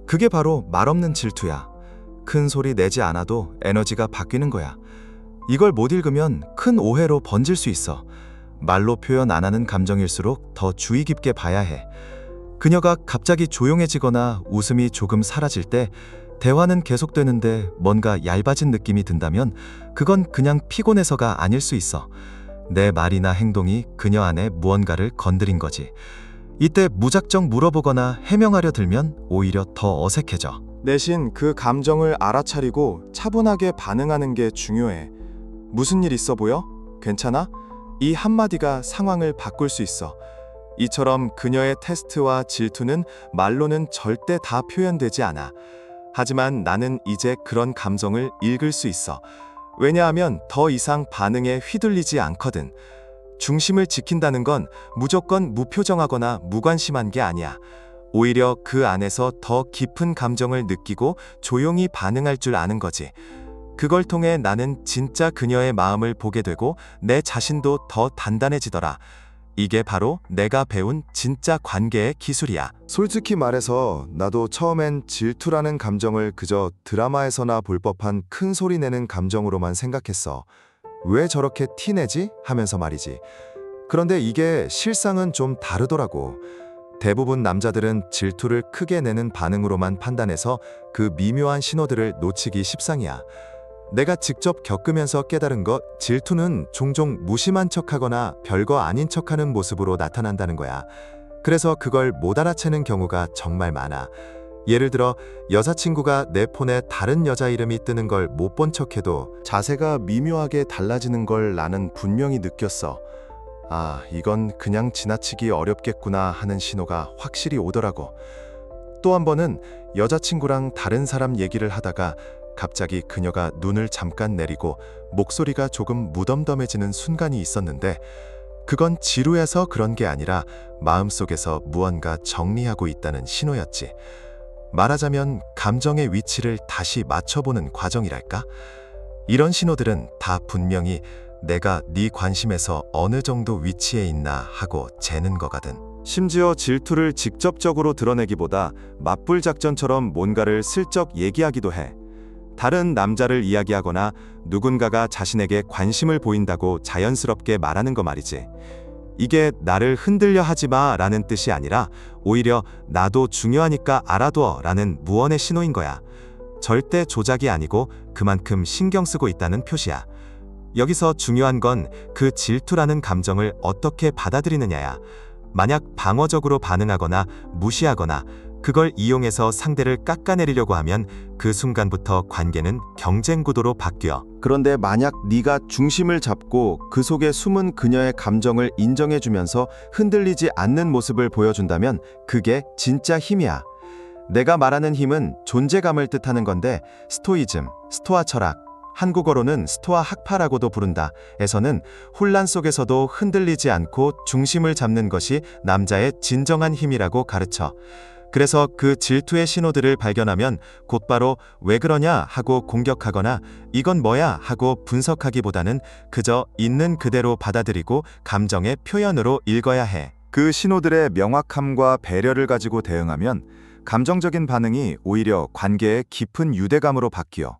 그게 바로 말없는 질투야. 큰 소리 내지 않아도 에너지가 바뀌는 거야. 이걸 못 읽으면 큰 오해로 번질 수 있어. 말로 표현 안 하는 감정일수록 더 주의 깊게 봐야 해. 그녀가 갑자기 조용해지거나 웃음이 조금 사라질 때 대화는 계속되는데 뭔가 얇아진 느낌이 든다면 그건 그냥 피곤해서가 아닐 수 있어. 내 말이나 행동이 그녀 안에 무언가를 건드린 거지. 이때 무작정 물어보거나 해명하려 들면 오히려 더 어색해져. 대신 그 감정을 알아차리고 차분하게 반응하는 게 중요해. 무슨 일 있어 보여? 괜찮아? 이 한마디가 상황을 바꿀 수 있어. 이처럼 그녀의 테스트와 질투는 말로는 절대 다 표현되지 않아. 하지만 나는 이제 그런 감정을 읽을 수 있어. 왜냐하면 더 이상 반응에 휘둘리지 않거든. 중심을 지킨다는 건 무조건 무표정하거나 무관심한 게 아니야. 오히려 그 안에서 더 깊은 감정을 느끼고 조용히 반응할 줄 아는 거지. 그걸 통해 나는 진짜 그녀의 마음을 보게 되고 내 자신도 더 단단해지더라. 이게 바로 내가 배운 진짜 관계의 기술이야. 솔직히 말해서 나도 처음엔 질투라는 감정을 그저 드라마에서나 볼 법한 큰 소리 내는 감정으로만 생각했어. 왜 저렇게 티내지? 하면서 말이지. 그런데 이게 실상은 좀 다르더라고. 대부분 남자들은 질투를 크게 내는 반응으로만 판단해서 그 미묘한 신호들을 놓치기 십상이야. 내가 직접 겪으면서 깨달은 것, 질투는 종종 무심한 척하거나 별거 아닌 척하는 모습으로 나타난다는 거야. 그래서 그걸 못 알아채는 경우가 정말 많아. 예를 들어 여자친구가 내 폰에 다른 여자 이름이 뜨는 걸 못 본 척해도 자세가 미묘하게 달라지는 걸 나는 분명히 느꼈어. 아, 이건 그냥 지나치기 어렵겠구나 하는 신호가 확실히 오더라고. 또 한 번은 여자친구랑 다른 사람 얘기를 하다가 갑자기 그녀가 눈을 잠깐 내리고 목소리가 조금 무덤덤해지는 순간이 있었는데 그건 지루해서 그런 게 아니라 마음속에서 무언가 정리하고 있다는 신호였지. 말하자면 감정의 위치를 다시 맞춰보는 과정이랄까? 이런 신호들은 다 분명히 내가 네 관심에서 어느 정도 위치에 있나 하고 재는 거거든. 심지어 질투를 직접적으로 드러내기보다 맞불 작전처럼 뭔가를 슬쩍 얘기하기도 해. 다른 남자를 이야기하거나 누군가가 자신에게 관심을 보인다고 자연스럽게 말하는 거 말이지. 이게 나를 흔들려 하지 마 라는 뜻이 아니라 오히려 나도 중요하니까 알아둬 라는 무언의 신호인 거야. 절대 조작이 아니고 그만큼 신경 쓰고 있다는 표시야. 여기서 중요한 건 그 질투라는 감정을 어떻게 받아들이느냐야. 만약 방어적으로 반응하거나 무시하거나 그걸 이용해서 상대를 깎아내리려고 하면 그 순간부터 관계는 경쟁 구도로 바뀌어. 그런데 만약 네가 중심을 잡고 그 속에 숨은 그녀의 감정을 인정해주면서 흔들리지 않는 모습을 보여준다면 그게 진짜 힘이야. 내가 말하는 힘은 존재감을 뜻하는 건데 스토이즘, 스토아 철학, 한국어로는 스토아 학파라고도 부른다. 에서는 혼란 속에서도 흔들리지 않고 중심을 잡는 것이 남자의 진정한 힘이라고 가르쳐. 그래서 그 질투의 신호들을 발견하면 곧바로 왜 그러냐 하고 공격하거나 이건 뭐야 하고 분석하기보다는 그저 있는 그대로 받아들이고 감정의 표현으로 읽어야 해. 그 신호들의 명확함과 배려를 가지고 대응하면 감정적인 반응이 오히려 관계의 깊은 유대감으로 바뀌어.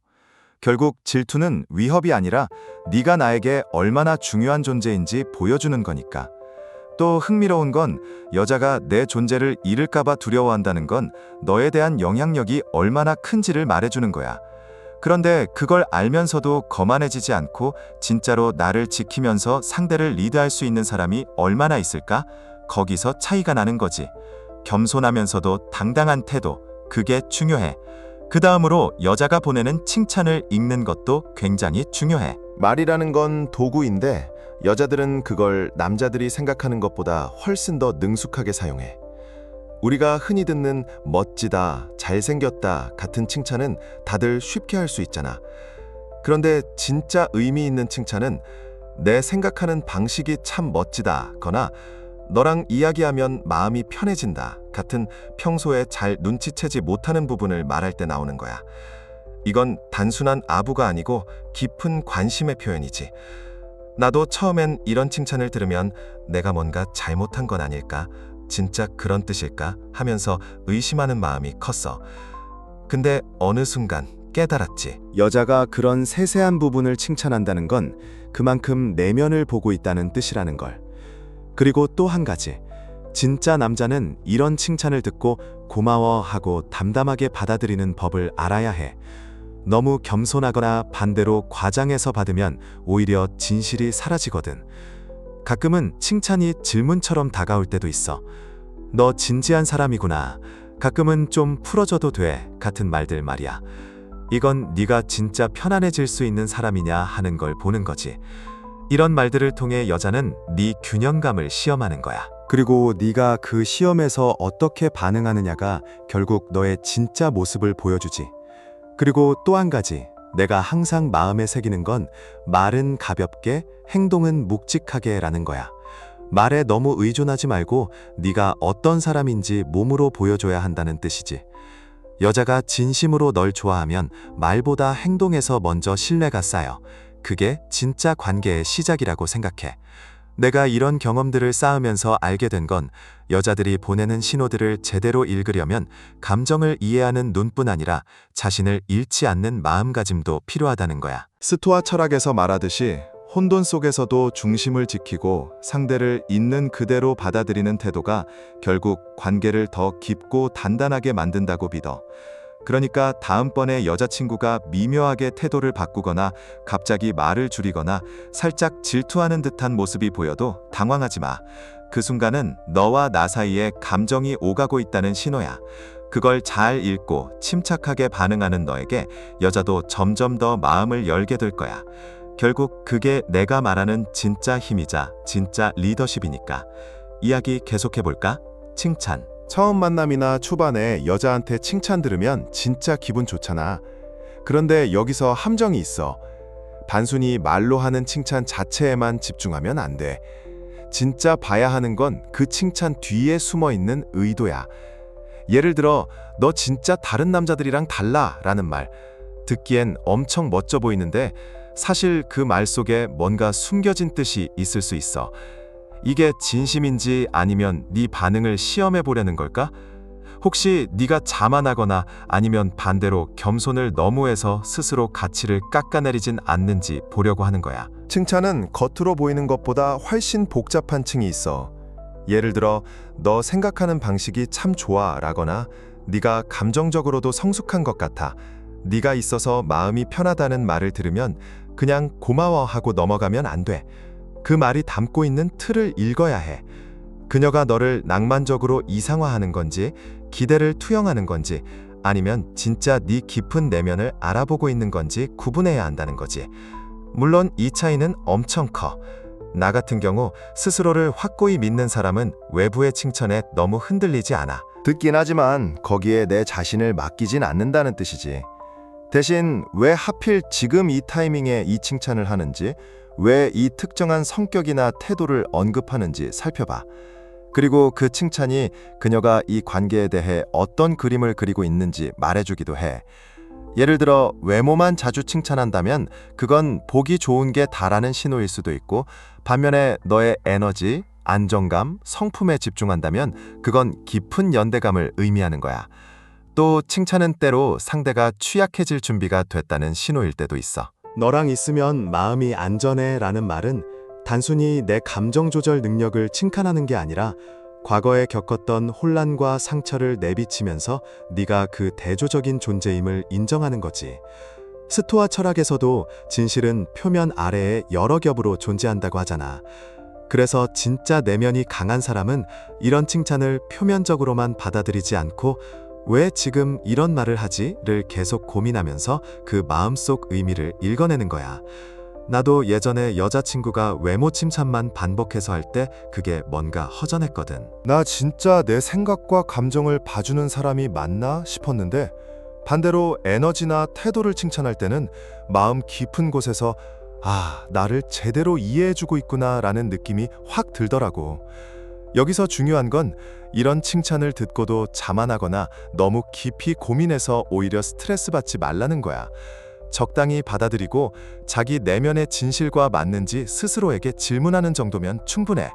결국 질투는 위협이 아니라 네가 나에게 얼마나 중요한 존재인지 보여주는 거니까. 또 흥미로운 건 여자가 내 존재를 잃을까봐 두려워한다는 건 너에 대한 영향력이 얼마나 큰지를 말해주는 거야. 그런데 그걸 알면서도 거만해지지 않고 진짜로 나를 지키면서 상대를 리드할 수 있는 사람이 얼마나 있을까? 거기서 차이가 나는 거지. 겸손하면서도 당당한 태도, 그게 중요해. 그 다음으로 여자가 보내는 칭찬을 읽는 것도 굉장히 중요해. 말이라는 건 도구인데 여자들은 그걸 남자들이 생각하는 것보다 훨씬 더 능숙하게 사용해. 우리가 흔히 듣는 멋지다, 잘생겼다 같은 칭찬은 다들 쉽게 할 수 있잖아. 그런데 진짜 의미 있는 칭찬은 내 생각하는 방식이 참 멋지다거나 너랑 이야기하면 마음이 편해진다 같은 평소에 잘 눈치채지 못하는 부분을 말할 때 나오는 거야. 이건 단순한 아부가 아니고 깊은 관심의 표현이지. 나도 처음엔 이런 칭찬을 들으면 내가 뭔가 잘못한 건 아닐까? 진짜 그런 뜻일까? 하면서 의심하는 마음이 컸어. 근데 어느 순간 깨달았지. 여자가 그런 세세한 부분을 칭찬한다는 건 그만큼 내면을 보고 있다는 뜻이라는 걸. 그리고 또 한 가지. 진짜 남자는 이런 칭찬을 듣고 고마워하고 담담하게 받아들이는 법을 알아야 해. 너무 겸손하거나 반대로 과장해서 받으면 오히려 진실이 사라지거든. 가끔은 칭찬이 질문처럼 다가올 때도 있어. 너 진지한 사람이구나. 가끔은 좀 풀어줘도 돼. 같은 말들 말이야. 이건 네가 진짜 편안해질 수 있는 사람이냐 하는 걸 보는 거지. 이런 말들을 통해 여자는 네 균형감을 시험하는 거야. 그리고 네가 그 시험에서 어떻게 반응하느냐가 결국 너의 진짜 모습을 보여주지. 그리고 또 한 가지. 내가 항상 마음에 새기는 건 말은 가볍게, 행동은 묵직하게 라는 거야. 말에 너무 의존하지 말고 네가 어떤 사람인지 몸으로 보여줘야 한다는 뜻이지. 여자가 진심으로 널 좋아하면 말보다 행동에서 먼저 신뢰가 쌓여. 그게 진짜 관계의 시작이라고 생각해. 내가 이런 경험들을 쌓으면서 알게 된 건 여자들이 보내는 신호들을 제대로 읽으려면 감정을 이해하는 눈뿐 아니라 자신을 잃지 않는 마음가짐도 필요하다는 거야. 스토아 철학에서 말하듯이 혼돈 속에서도 중심을 지키고 상대를 있는 그대로 받아들이는 태도가 결국 관계를 더 깊고 단단하게 만든다고 믿어. 그러니까 다음번에 여자친구가 미묘하게 태도를 바꾸거나 갑자기 말을 줄이거나 살짝 질투하는 듯한 모습이 보여도 당황하지 마. 그 순간은 너와 나 사이에 감정이 오가고 있다는 신호야. 그걸 잘 읽고 침착하게 반응하는 너에게 여자도 점점 더 마음을 열게 될 거야. 결국 그게 내가 말하는 진짜 힘이자 진짜 리더십이니까. 이야기 계속해볼까? 칭찬. 처음 만남이나 초반에 여자한테 칭찬 들으면 진짜 기분 좋잖아. 그런데 여기서 함정이 있어. 단순히 말로 하는 칭찬 자체에만 집중하면 안 돼. 진짜 봐야 하는 건 그 칭찬 뒤에 숨어 있는 의도야. 예를 들어, 너 진짜 다른 남자들이랑 달라 라는 말. 듣기엔 엄청 멋져 보이는데 사실 그 말 속에 뭔가 숨겨진 뜻이 있을 수 있어. 이게 진심인지 아니면 네 반응을 시험해 보려는 걸까? 혹시 네가 자만하거나 아니면 반대로 겸손을 너무해서 스스로 가치를 깎아내리진 않는지 보려고 하는 거야. 칭찬은 겉으로 보이는 것보다 훨씬 복잡한 층이 있어. 예를 들어, 너 생각하는 방식이 참 좋아 라거나 네가 감정적으로도 성숙한 것 같아. 네가 있어서 마음이 편하다는 말을 들으면 그냥 고마워하고 넘어가면 안 돼. 그 말이 담고 있는 틀을 읽어야 해. 그녀가 너를 낭만적으로 이상화하는 건지, 기대를 투영하는 건지, 아니면 진짜 네 깊은 내면을 알아보고 있는 건지 구분해야 한다는 거지. 물론 이 차이는 엄청 커. 나 같은 경우 스스로를 확고히 믿는 사람은 외부의 칭찬에 너무 흔들리지 않아. 듣긴 하지만 거기에 내 자신을 맡기진 않는다는 뜻이지. 대신 왜 하필 지금 이 타이밍에 이 칭찬을 하는지, 왜 이 특정한 성격이나 태도를 언급하는지 살펴봐. 그리고 그 칭찬이 그녀가 이 관계에 대해 어떤 그림을 그리고 있는지 말해주기도 해. 예를 들어 외모만 자주 칭찬한다면 그건 보기 좋은 게 다라는 신호일 수도 있고, 반면에 너의 에너지, 안정감, 성품에 집중한다면 그건 깊은 연대감을 의미하는 거야. 또 칭찬은 때로 상대가 취약해질 준비가 됐다는 신호일 때도 있어. 너랑 있으면 마음이 안전해 라는 말은 단순히 내 감정 조절 능력을 칭찬하는 게 아니라 과거에 겪었던 혼란과 상처를 내비치면서 네가 그 대조적인 존재임을 인정하는 거지. 스토아 철학에서도 진실은 표면 아래에 여러 겹으로 존재한다고 하잖아. 그래서 진짜 내면이 강한 사람은 이런 칭찬을 표면적으로만 받아들이지 않고 왜 지금 이런 말을 하지?를 계속 고민하면서 그 마음속 의미를 읽어내는 거야. 나도 예전에 여자친구가 외모 칭찬만 반복해서 할 때 그게 뭔가 허전했거든. 나 진짜 내 생각과 감정을 봐주는 사람이 맞나 싶었는데 반대로 에너지나 태도를 칭찬할 때는 마음 깊은 곳에서 나를 제대로 이해해주고 있구나라는 느낌이 확 들더라고. 여기서 중요한 건 이런 칭찬을 듣고도 자만하거나 너무 깊이 고민해서 오히려 스트레스 받지 말라는 거야. 적당히 받아들이고 자기 내면의 진실과 맞는지 스스로에게 질문하는 정도면 충분해.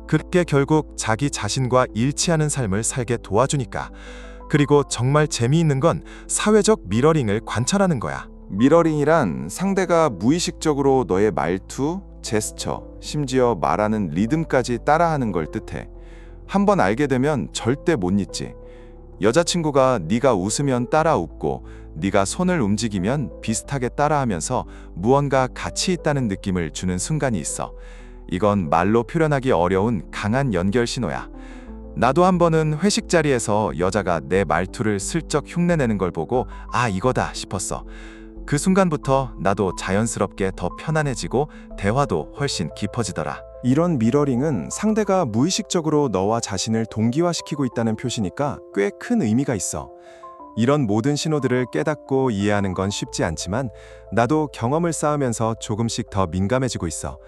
그게 결국 자기 자신과 일치하는 삶을 살게 도와주니까. 그리고 정말 재미있는 건 사회적 미러링을 관찰하는 거야. 미러링이란 상대가 무의식적으로 너의 말투, 제스처, 심지어 말하는 리듬까지 따라하는 걸 뜻해. 한번 알게 되면 절대 못 잊지. 여자친구가 네가 웃으면 따라 웃고 네가 손을 움직이면 비슷하게 따라하면서 무언가 가치 있다는 느낌을 주는 순간이 있어. 이건 말로 표현하기 어려운 강한 연결 신호야. 나도 한 번은 회식 자리에서 여자가 내 말투를 슬쩍 흉내내는 걸 보고 이거다 싶었어. 그 순간부터 나도 자연스럽게 더 편안해지고 대화도 훨씬 깊어지더라. 이런 미러링은 상대가 무의식적으로 너와 자신을 동기화시키고 있다는 표시니까 꽤 큰 의미가 있어. 이런 모든 신호들을 깨닫고 이해하는 건 쉽지 않지만 나도 경험을 쌓으면서 조금씩 더 민감해지고 있어.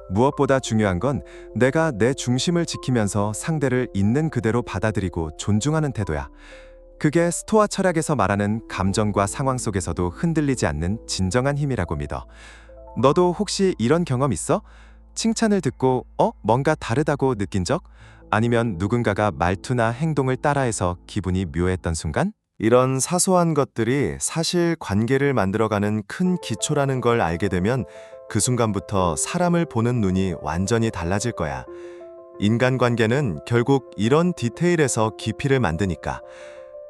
무엇보다 중요한 건 내가 내 중심을 지키면서 상대를 있는 그대로 받아들이고 존중하는 태도야. 그게 스토아 철학에서 말하는 감정과 상황 속에서도 흔들리지 않는 진정한 힘이라고 믿어. 너도 혹시 이런 경험 있어? 칭찬을 듣고 뭔가 다르다고 느낀 적? 아니면 누군가가 말투나 행동을 따라해서 기분이 묘했던 순간? 이런 사소한 것들이 사실 관계를 만들어가는 큰 기초라는 걸 알게 되면 그 순간부터 사람을 보는 눈이 완전히 달라질 거야. 인간관계는 결국 이런 디테일에서 깊이를 만드니까.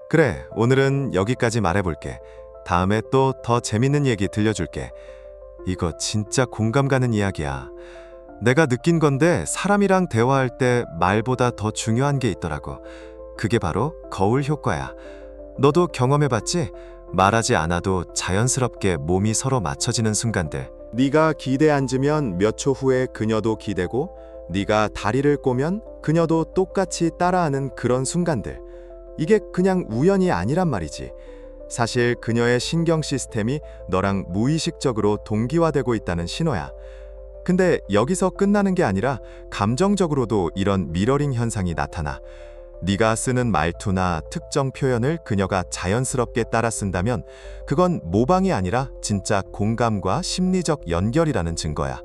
그래, 오늘은 여기까지 말해볼게. 다음에 또 더 재밌는 얘기 들려줄게. 이거 진짜 공감 가는 이야기야. 내가 느낀 건데 사람이랑 대화할 때 말보다 더 중요한 게 있더라고. 그게 바로 거울 효과야. 너도 경험해봤지? 말하지 않아도 자연스럽게 몸이 서로 맞춰지는 순간들. 네가 기대 앉으면 몇 초 후에 그녀도 기대고 네가 다리를 꼬면 그녀도 똑같이 따라하는 그런 순간들. 이게 그냥 우연이 아니란 말이지. 사실 그녀의 신경 시스템이 너랑 무의식적으로 동기화되고 있다는 신호야. 근데 여기서 끝나는 게 아니라 감정적으로도 이런 미러링 현상이 나타나. 네가 쓰는 말투나 특정 표현을 그녀가 자연스럽게 따라 쓴다면 그건 모방이 아니라 진짜 공감과 심리적 연결이라는 증거야.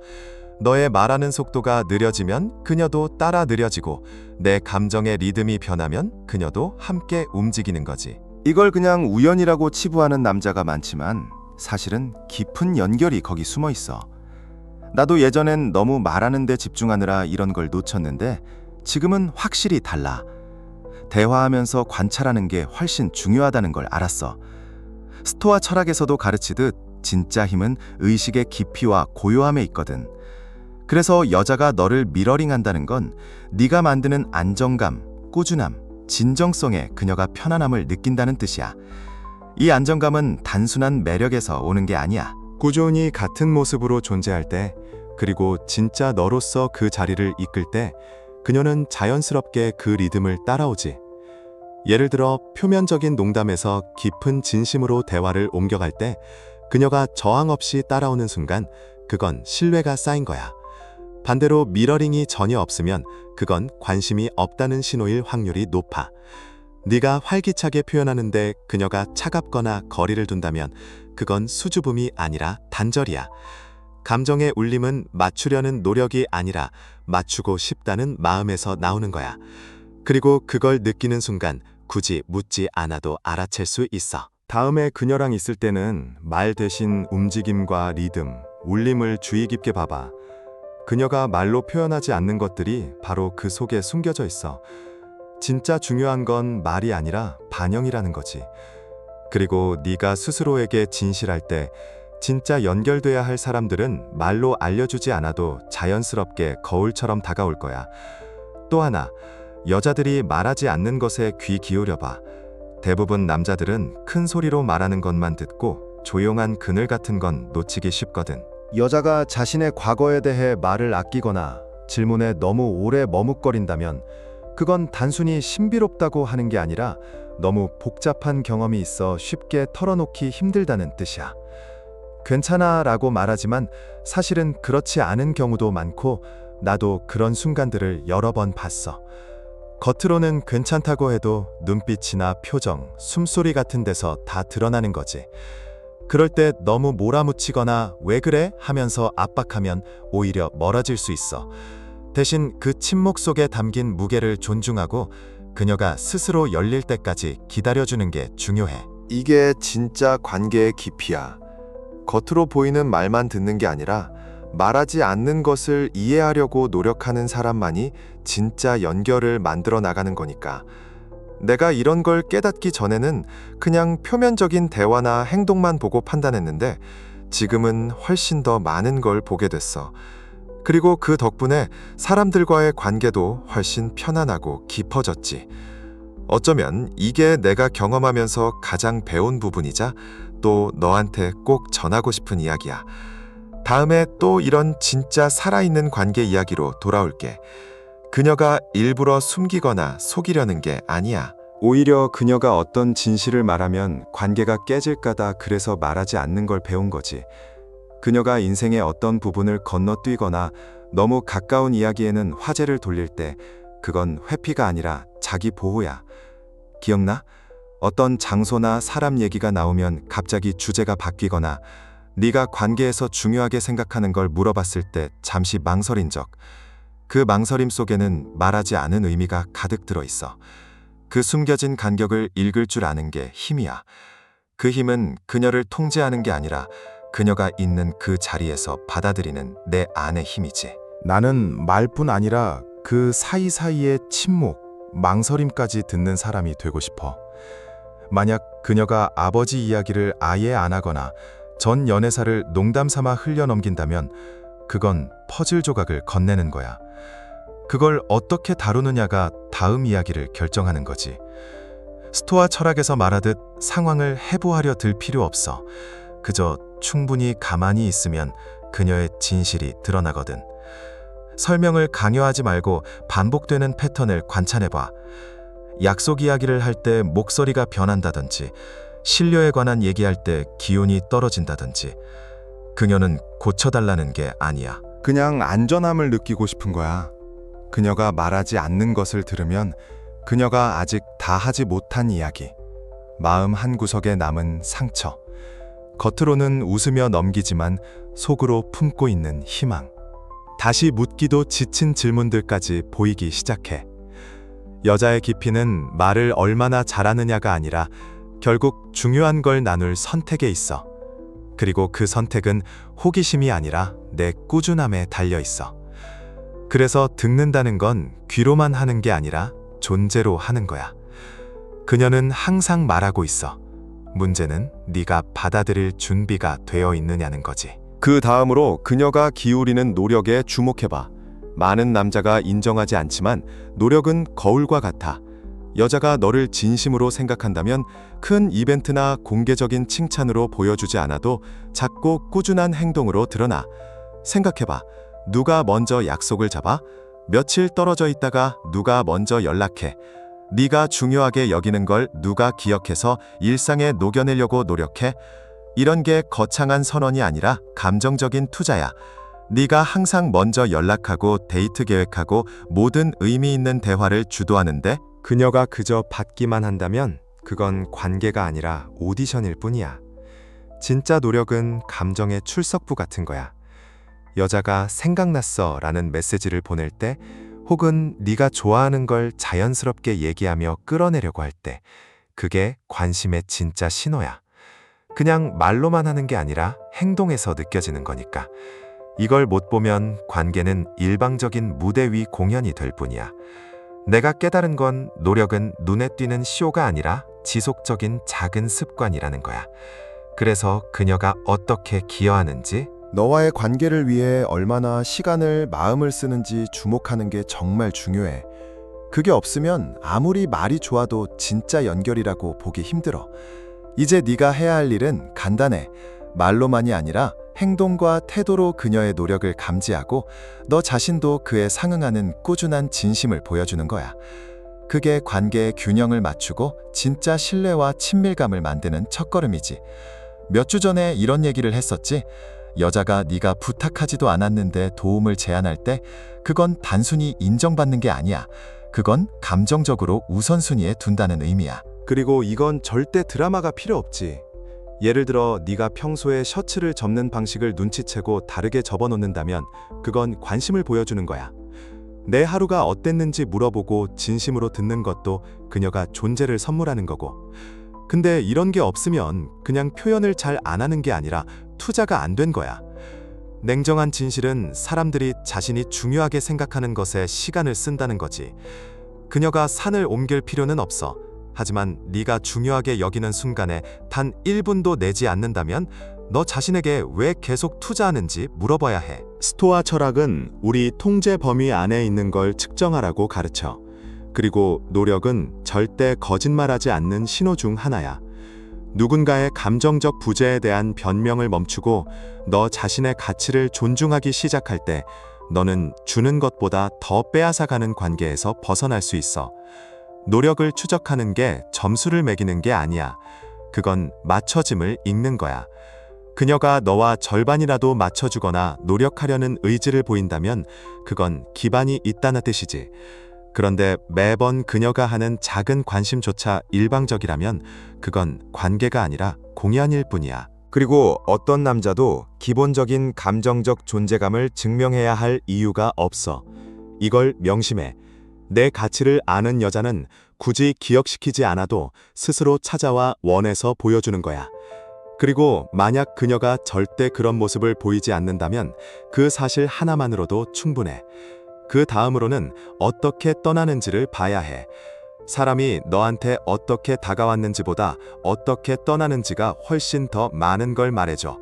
너의 말하는 속도가 느려지면 그녀도 따라 느려지고 내 감정의 리듬이 변하면 그녀도 함께 움직이는 거지. 이걸 그냥 우연이라고 치부하는 남자가 많지만 사실은 깊은 연결이 거기 숨어 있어. 나도 예전엔 너무 말하는 데 집중하느라 이런 걸 놓쳤는데 지금은 확실히 달라. 대화하면서 관찰하는 게 훨씬 중요하다는 걸 알았어. 스토아 철학에서도 가르치듯 진짜 힘은 의식의 깊이와 고요함에 있거든. 그래서 여자가 너를 미러링한다는 건 네가 만드는 안정감, 꾸준함, 진정성에 그녀가 편안함을 느낀다는 뜻이야. 이 안정감은 단순한 매력에서 오는 게 아니야. 꾸준히 같은 모습으로 존재할 때, 그리고 진짜 너로서 그 자리를 이끌 때 그녀는 자연스럽게 그 리듬을 따라오지. 예를 들어 표면적인 농담에서 깊은 진심으로 대화를 옮겨갈 때 그녀가 저항 없이 따라오는 순간 그건 신뢰가 쌓인 거야. 반대로 미러링이 전혀 없으면 그건 관심이 없다는 신호일 확률이 높아. 네가 활기차게 표현하는데 그녀가 차갑거나 거리를 둔다면 그건 수줍음이 아니라 단절이야. 감정의 울림은 맞추려는 노력이 아니라 맞추고 싶다는 마음에서 나오는 거야. 그리고 그걸 느끼는 순간 굳이 묻지 않아도 알아챌 수 있어. 다음에 그녀랑 있을 때는 말 대신 움직임과 리듬, 울림을 주의 깊게 봐봐. 그녀가 말로 표현하지 않는 것들이 바로 그 속에 숨겨져 있어. 진짜 중요한 건 말이 아니라 반영이라는 거지. 그리고 네가 스스로에게 진실할 때 진짜 연결돼야 할 사람들은 말로 알려주지 않아도 자연스럽게 거울처럼 다가올 거야. 또 하나, 여자들이 말하지 않는 것에 귀 기울여봐. 대부분 남자들은 큰 소리로 말하는 것만 듣고 조용한 그늘 같은 건 놓치기 쉽거든. 여자가 자신의 과거에 대해 말을 아끼거나 질문에 너무 오래 머뭇거린다면 그건 단순히 신비롭다고 하는 게 아니라 너무 복잡한 경험이 있어 쉽게 털어놓기 힘들다는 뜻이야. 괜찮아 라고 말하지만 사실은 그렇지 않은 경우도 많고 나도 그런 순간들을 여러 번 봤어. 겉으로는 괜찮다고 해도 눈빛이나 표정, 숨소리 같은 데서 다 드러나는 거지. 그럴 때 너무 몰아붙이거나 왜 그래? 하면서 압박하면 오히려 멀어질 수 있어. 대신 그 침묵 속에 담긴 무게를 존중하고 그녀가 스스로 열릴 때까지 기다려주는 게 중요해. 이게 진짜 관계의 깊이야. 겉으로 보이는 말만 듣는 게 아니라 말하지 않는 것을 이해하려고 노력하는 사람만이 진짜 연결을 만들어 나가는 거니까. 내가 이런 걸 깨닫기 전에는 그냥 표면적인 대화나 행동만 보고 판단했는데 지금은 훨씬 더 많은 걸 보게 됐어. 그리고 그 덕분에 사람들과의 관계도 훨씬 편안하고 깊어졌지. 어쩌면 이게 내가 경험하면서 가장 배운 부분이자 또 너한테 꼭 전하고 싶은 이야기야. 다음에 또 이런 진짜 살아있는 관계 이야기로 돌아올게. 그녀가 일부러 숨기거나 속이려는 게 아니야. 오히려 그녀가 어떤 진실을 말하면 관계가 깨질까다 그래서 말하지 않는 걸 배운 거지. 그녀가 인생의 어떤 부분을 건너뛰거나 너무 가까운 이야기에는 화제를 돌릴 때 그건 회피가 아니라 자기 보호야. 기억나? 어떤 장소나 사람 얘기가 나오면 갑자기 주제가 바뀌거나 네가 관계에서 중요하게 생각하는 걸 물어봤을 때 잠시 망설인 적. 그 망설임 속에는 말하지 않은 의미가 가득 들어 있어. 그 숨겨진 간격을 읽을 줄 아는 게 힘이야. 그 힘은 그녀를 통제하는 게 아니라 그녀가 있는 그 자리에서 받아들이는 내 안의 힘이지. 나는 말뿐 아니라 그 사이사이의 침묵, 망설임까지 듣는 사람이 되고 싶어. 만약 그녀가 아버지 이야기를 아예 안 하거나 전 연애사를 농담 삼아 흘려넘긴다면 그건 퍼즐 조각을 건네는 거야. 그걸 어떻게 다루느냐가 다음 이야기를 결정하는 거지. 스토아 철학에서 말하듯 상황을 해부하려 들 필요 없어. 그저 충분히 가만히 있으면 그녀의 진실이 드러나거든. 설명을 강요하지 말고 반복되는 패턴을 관찰해봐. 약속 이야기를 할 때 목소리가 변한다든지, 신뢰에 관한 얘기할 때 기운이 떨어진다든지, 그녀는 고쳐달라는 게 아니야. 그냥 안전함을 느끼고 싶은 거야. 그녀가 말하지 않는 것을 들으면 그녀가 아직 다 하지 못한 이야기, 마음 한구석에 남은 상처, 겉으로는 웃으며 넘기지만 속으로 품고 있는 희망, 다시 묻기도 지친 질문들까지 보이기 시작해. 여자의 깊이는 말을 얼마나 잘하느냐가 아니라 결국 중요한 걸 나눌 선택에 있어. 그리고 그 선택은 호기심이 아니라 내 꾸준함에 달려 있어. 그래서 듣는다는 건 귀로만 하는 게 아니라 존재로 하는 거야. 그녀는 항상 말하고 있어. 문제는 네가 받아들일 준비가 되어 있느냐는 거지. 그 다음으로 그녀가 기울이는 노력에 주목해봐. 많은 남자가 인정하지 않지만 노력은 거울과 같아. 여자가 너를 진심으로 생각한다면 큰 이벤트나 공개적인 칭찬으로 보여주지 않아도 작고 꾸준한 행동으로 드러나. 생각해봐. 누가 먼저 약속을 잡아? 며칠 떨어져 있다가 누가 먼저 연락해? 네가 중요하게 여기는 걸 누가 기억해서 일상에 녹여내려고 노력해? 이런 게 거창한 선언이 아니라 감정적인 투자야. 네가 항상 먼저 연락하고 데이트 계획하고 모든 의미 있는 대화를 주도하는데 그녀가 그저 받기만 한다면 그건 관계가 아니라 오디션일 뿐이야. 진짜 노력은 감정의 출석부 같은 거야. 여자가 생각났어 라는 메시지를 보낼 때 혹은 네가 좋아하는 걸 자연스럽게 얘기하며 끌어내려고 할 때, 그게 관심의 진짜 신호야. 그냥 말로만 하는 게 아니라 행동에서 느껴지는 거니까. 이걸 못 보면 관계는 일방적인 무대 위 공연이 될 뿐이야. 내가 깨달은 건 노력은 눈에 띄는 쇼가 아니라 지속적인 작은 습관이라는 거야. 그래서 그녀가 어떻게 기여하는지, 너와의 관계를 위해 얼마나 시간을, 마음을 쓰는지 주목하는 게 정말 중요해. 그게 없으면 아무리 말이 좋아도 진짜 연결이라고 보기 힘들어. 이제 네가 해야 할 일은 간단해. 말로만이 아니라 행동과 태도로 그녀의 노력을 감지하고 너 자신도 그에 상응하는 꾸준한 진심을 보여주는 거야. 그게 관계의 균형을 맞추고 진짜 신뢰와 친밀감을 만드는 첫걸음이지. 몇 주 전에 이런 얘기를 했었지. 여자가 네가 부탁하지도 않았는데 도움을 제안할 때 그건 단순히 인정받는 게 아니야. 그건 감정적으로 우선순위에 둔다는 의미야. 그리고 이건 절대 드라마가 필요 없지. 예를 들어 네가 평소에 셔츠를 접는 방식을 눈치채고 다르게 접어놓는다면 그건 관심을 보여주는 거야. 내 하루가 어땠는지 물어보고 진심으로 듣는 것도 그녀가 존재를 선물하는 거고. 근데 이런 게 없으면 그냥 표현을 잘 안 하는 게 아니라 투자가 안 된 거야. 냉정한 진실은 사람들이 자신이 중요하게 생각하는 것에 시간을 쓴다는 거지. 그녀가 산을 옮길 필요는 없어. 하지만 네가 중요하게 여기는 순간에 단 1분도 내지 않는다면 너 자신에게 왜 계속 투자하는지 물어봐야 해. 스토아 철학은 우리 통제 범위 안에 있는 걸 측정하라고 가르쳐. 그리고 노력은 절대 거짓말하지 않는 신호 중 하나야. 누군가의 감정적 부재에 대한 변명을 멈추고 너 자신의 가치를 존중하기 시작할 때 너는 주는 것보다 더 빼앗아가는 관계에서 벗어날 수 있어. 노력을 추적하는 게 점수를 매기는 게 아니야. 그건 맞춰짐을 읽는 거야. 그녀가 너와 절반이라도 맞춰주거나 노력하려는 의지를 보인다면 그건 기반이 있다는 뜻이지. 그런데 매번 그녀가 하는 작은 관심조차 일방적이라면 그건 관계가 아니라 공연일 뿐이야. 그리고 어떤 남자도 기본적인 감정적 존재감을 증명해야 할 이유가 없어. 이걸 명심해. 내 가치를 아는 여자는 굳이 기억시키지 않아도 스스로 찾아와 원해서 보여주는 거야. 그리고 만약 그녀가 절대 그런 모습을 보이지 않는다면 그 사실 하나만으로도 충분해. 그 다음으로는 어떻게 떠나는지를 봐야 해. 사람이 너한테 어떻게 다가왔는지보다 어떻게 떠나는지가 훨씬 더 많은 걸 말해줘.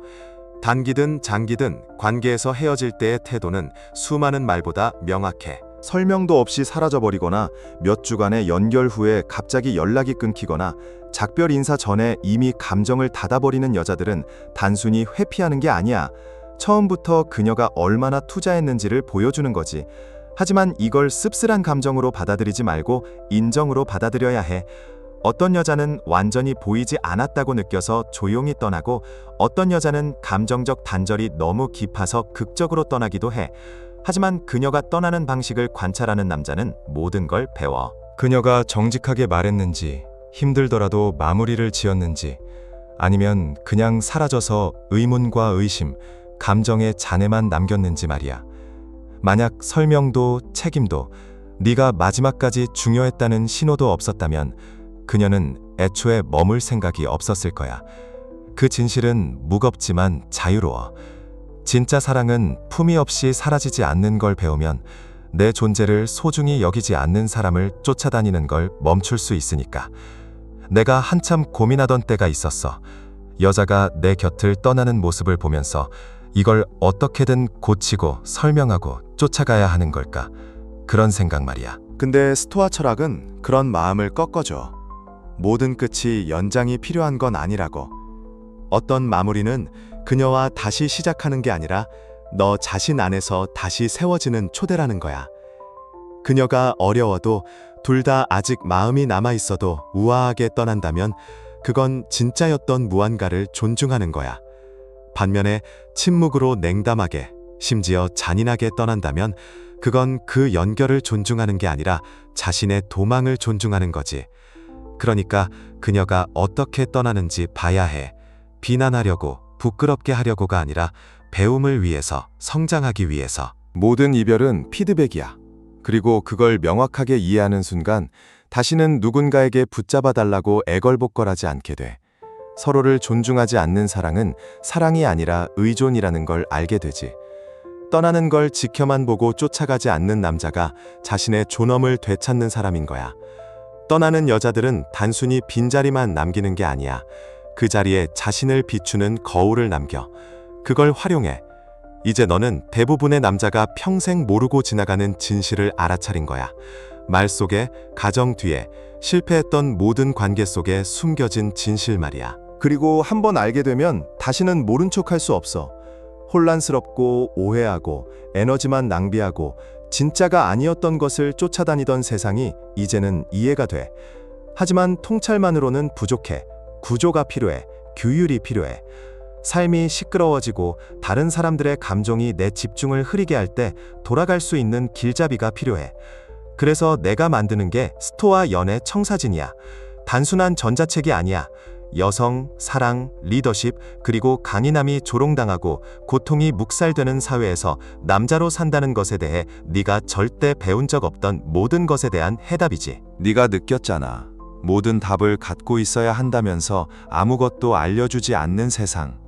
단기든 장기든 관계에서 헤어질 때의 태도는 수많은 말보다 명확해. 설명도 없이 사라져버리거나 몇 주간의 연결 후에 갑자기 연락이 끊기거나 작별 인사 전에 이미 감정을 닫아버리는 여자들은 단순히 회피하는 게 아니야. 처음부터 그녀가 얼마나 투자했는지를 보여주는 거지. 하지만 이걸 씁쓸한 감정으로 받아들이지 말고 인정으로 받아들여야 해. 어떤 여자는 완전히 보이지 않았다고 느껴서 조용히 떠나고 어떤 여자는 감정적 단절이 너무 깊어서 극적으로 떠나기도 해. 하지만 그녀가 떠나는 방식을 관찰하는 남자는 모든 걸 배워. 그녀가 정직하게 말했는지, 힘들더라도 마무리를 지었는지, 아니면 그냥 사라져서 의문과 의심, 감정의 잔해만 남겼는지 말이야. 만약 설명도 책임도 네가 마지막까지 중요했다는 신호도 없었다면 그녀는 애초에 머물 생각이 없었을 거야. 그 진실은 무겁지만 자유로워. 진짜 사랑은 품위 없이 사라지지 않는 걸 배우면 내 존재를 소중히 여기지 않는 사람을 쫓아다니는 걸 멈출 수 있으니까. 내가 한참 고민하던 때가 있었어. 여자가 내 곁을 떠나는 모습을 보면서 이걸 어떻게든 고치고 설명하고 쫓아가야 하는 걸까? 그런 생각 말이야. 근데 스토아 철학은 그런 마음을 꺾어줘. 모든 끝이 연장이 필요한 건 아니라고. 어떤 마무리는 그녀와 다시 시작하는 게 아니라 너 자신 안에서 다시 세워지는 초대라는 거야. 그녀가 어려워도 둘 다 아직 마음이 남아있어도 우아하게 떠난다면 그건 진짜였던 무언가를 존중하는 거야. 반면에 침묵으로 냉담하게, 심지어 잔인하게 떠난다면 그건 그 연결을 존중하는 게 아니라 자신의 도망을 존중하는 거지. 그러니까 그녀가 어떻게 떠나는지 봐야 해. 비난하려고, 부끄럽게 하려고가 아니라 배움을 위해서, 성장하기 위해서. 모든 이별은 피드백이야. 그리고 그걸 명확하게 이해하는 순간 다시는 누군가에게 붙잡아 달라고 애걸복걸하지 않게 돼. 서로를 존중하지 않는 사랑은 사랑이 아니라 의존이라는 걸 알게 되지. 떠나는 걸 지켜만 보고 쫓아가지 않는 남자가 자신의 존엄을 되찾는 사람인 거야. 떠나는 여자들은 단순히 빈자리만 남기는 게 아니야. 그 자리에 자신을 비추는 거울을 남겨. 그걸 활용해. 이제 너는 대부분의 남자가 평생 모르고 지나가는 진실을 알아차린 거야. 말 속에, 가정 뒤에, 실패했던 모든 관계 속에 숨겨진 진실 말이야. 그리고 한번 알게 되면 다시는 모른 척할 수 없어. 혼란스럽고 오해하고 에너지만 낭비하고 진짜가 아니었던 것을 쫓아다니던 세상이 이제는 이해가 돼. 하지만 통찰만으로는 부족해. 구조가 필요해. 규율이 필요해. 삶이 시끄러워지고 다른 사람들의 감정이 내 집중을 흐리게 할 때 돌아갈 수 있는 길잡이가 필요해. 그래서 내가 만드는 게 스토아 연애 청사진이야. 단순한 전자책이 아니야. 여성, 사랑, 리더십, 그리고 강인함이 조롱당하고 고통이 묵살되는 사회에서 남자로 산다는 것에 대해 네가 절대 배운 적 없던 모든 것에 대한 해답이지. 네가 느꼈잖아. 모든 답을 갖고 있어야 한다면서 아무것도 알려주지 않는 세상.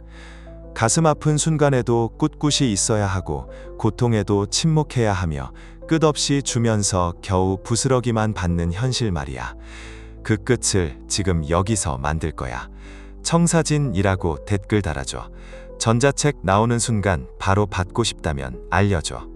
가슴 아픈 순간에도 꿋꿋이 있어야 하고 고통에도 침묵해야 하며 끝없이 주면서 겨우 부스러기만 받는 현실 말이야. 그 끝을 지금 여기서 만들 거야. 청사진이라고 댓글 달아줘. 전자책 나오는 순간 바로 받고 싶다면 알려줘.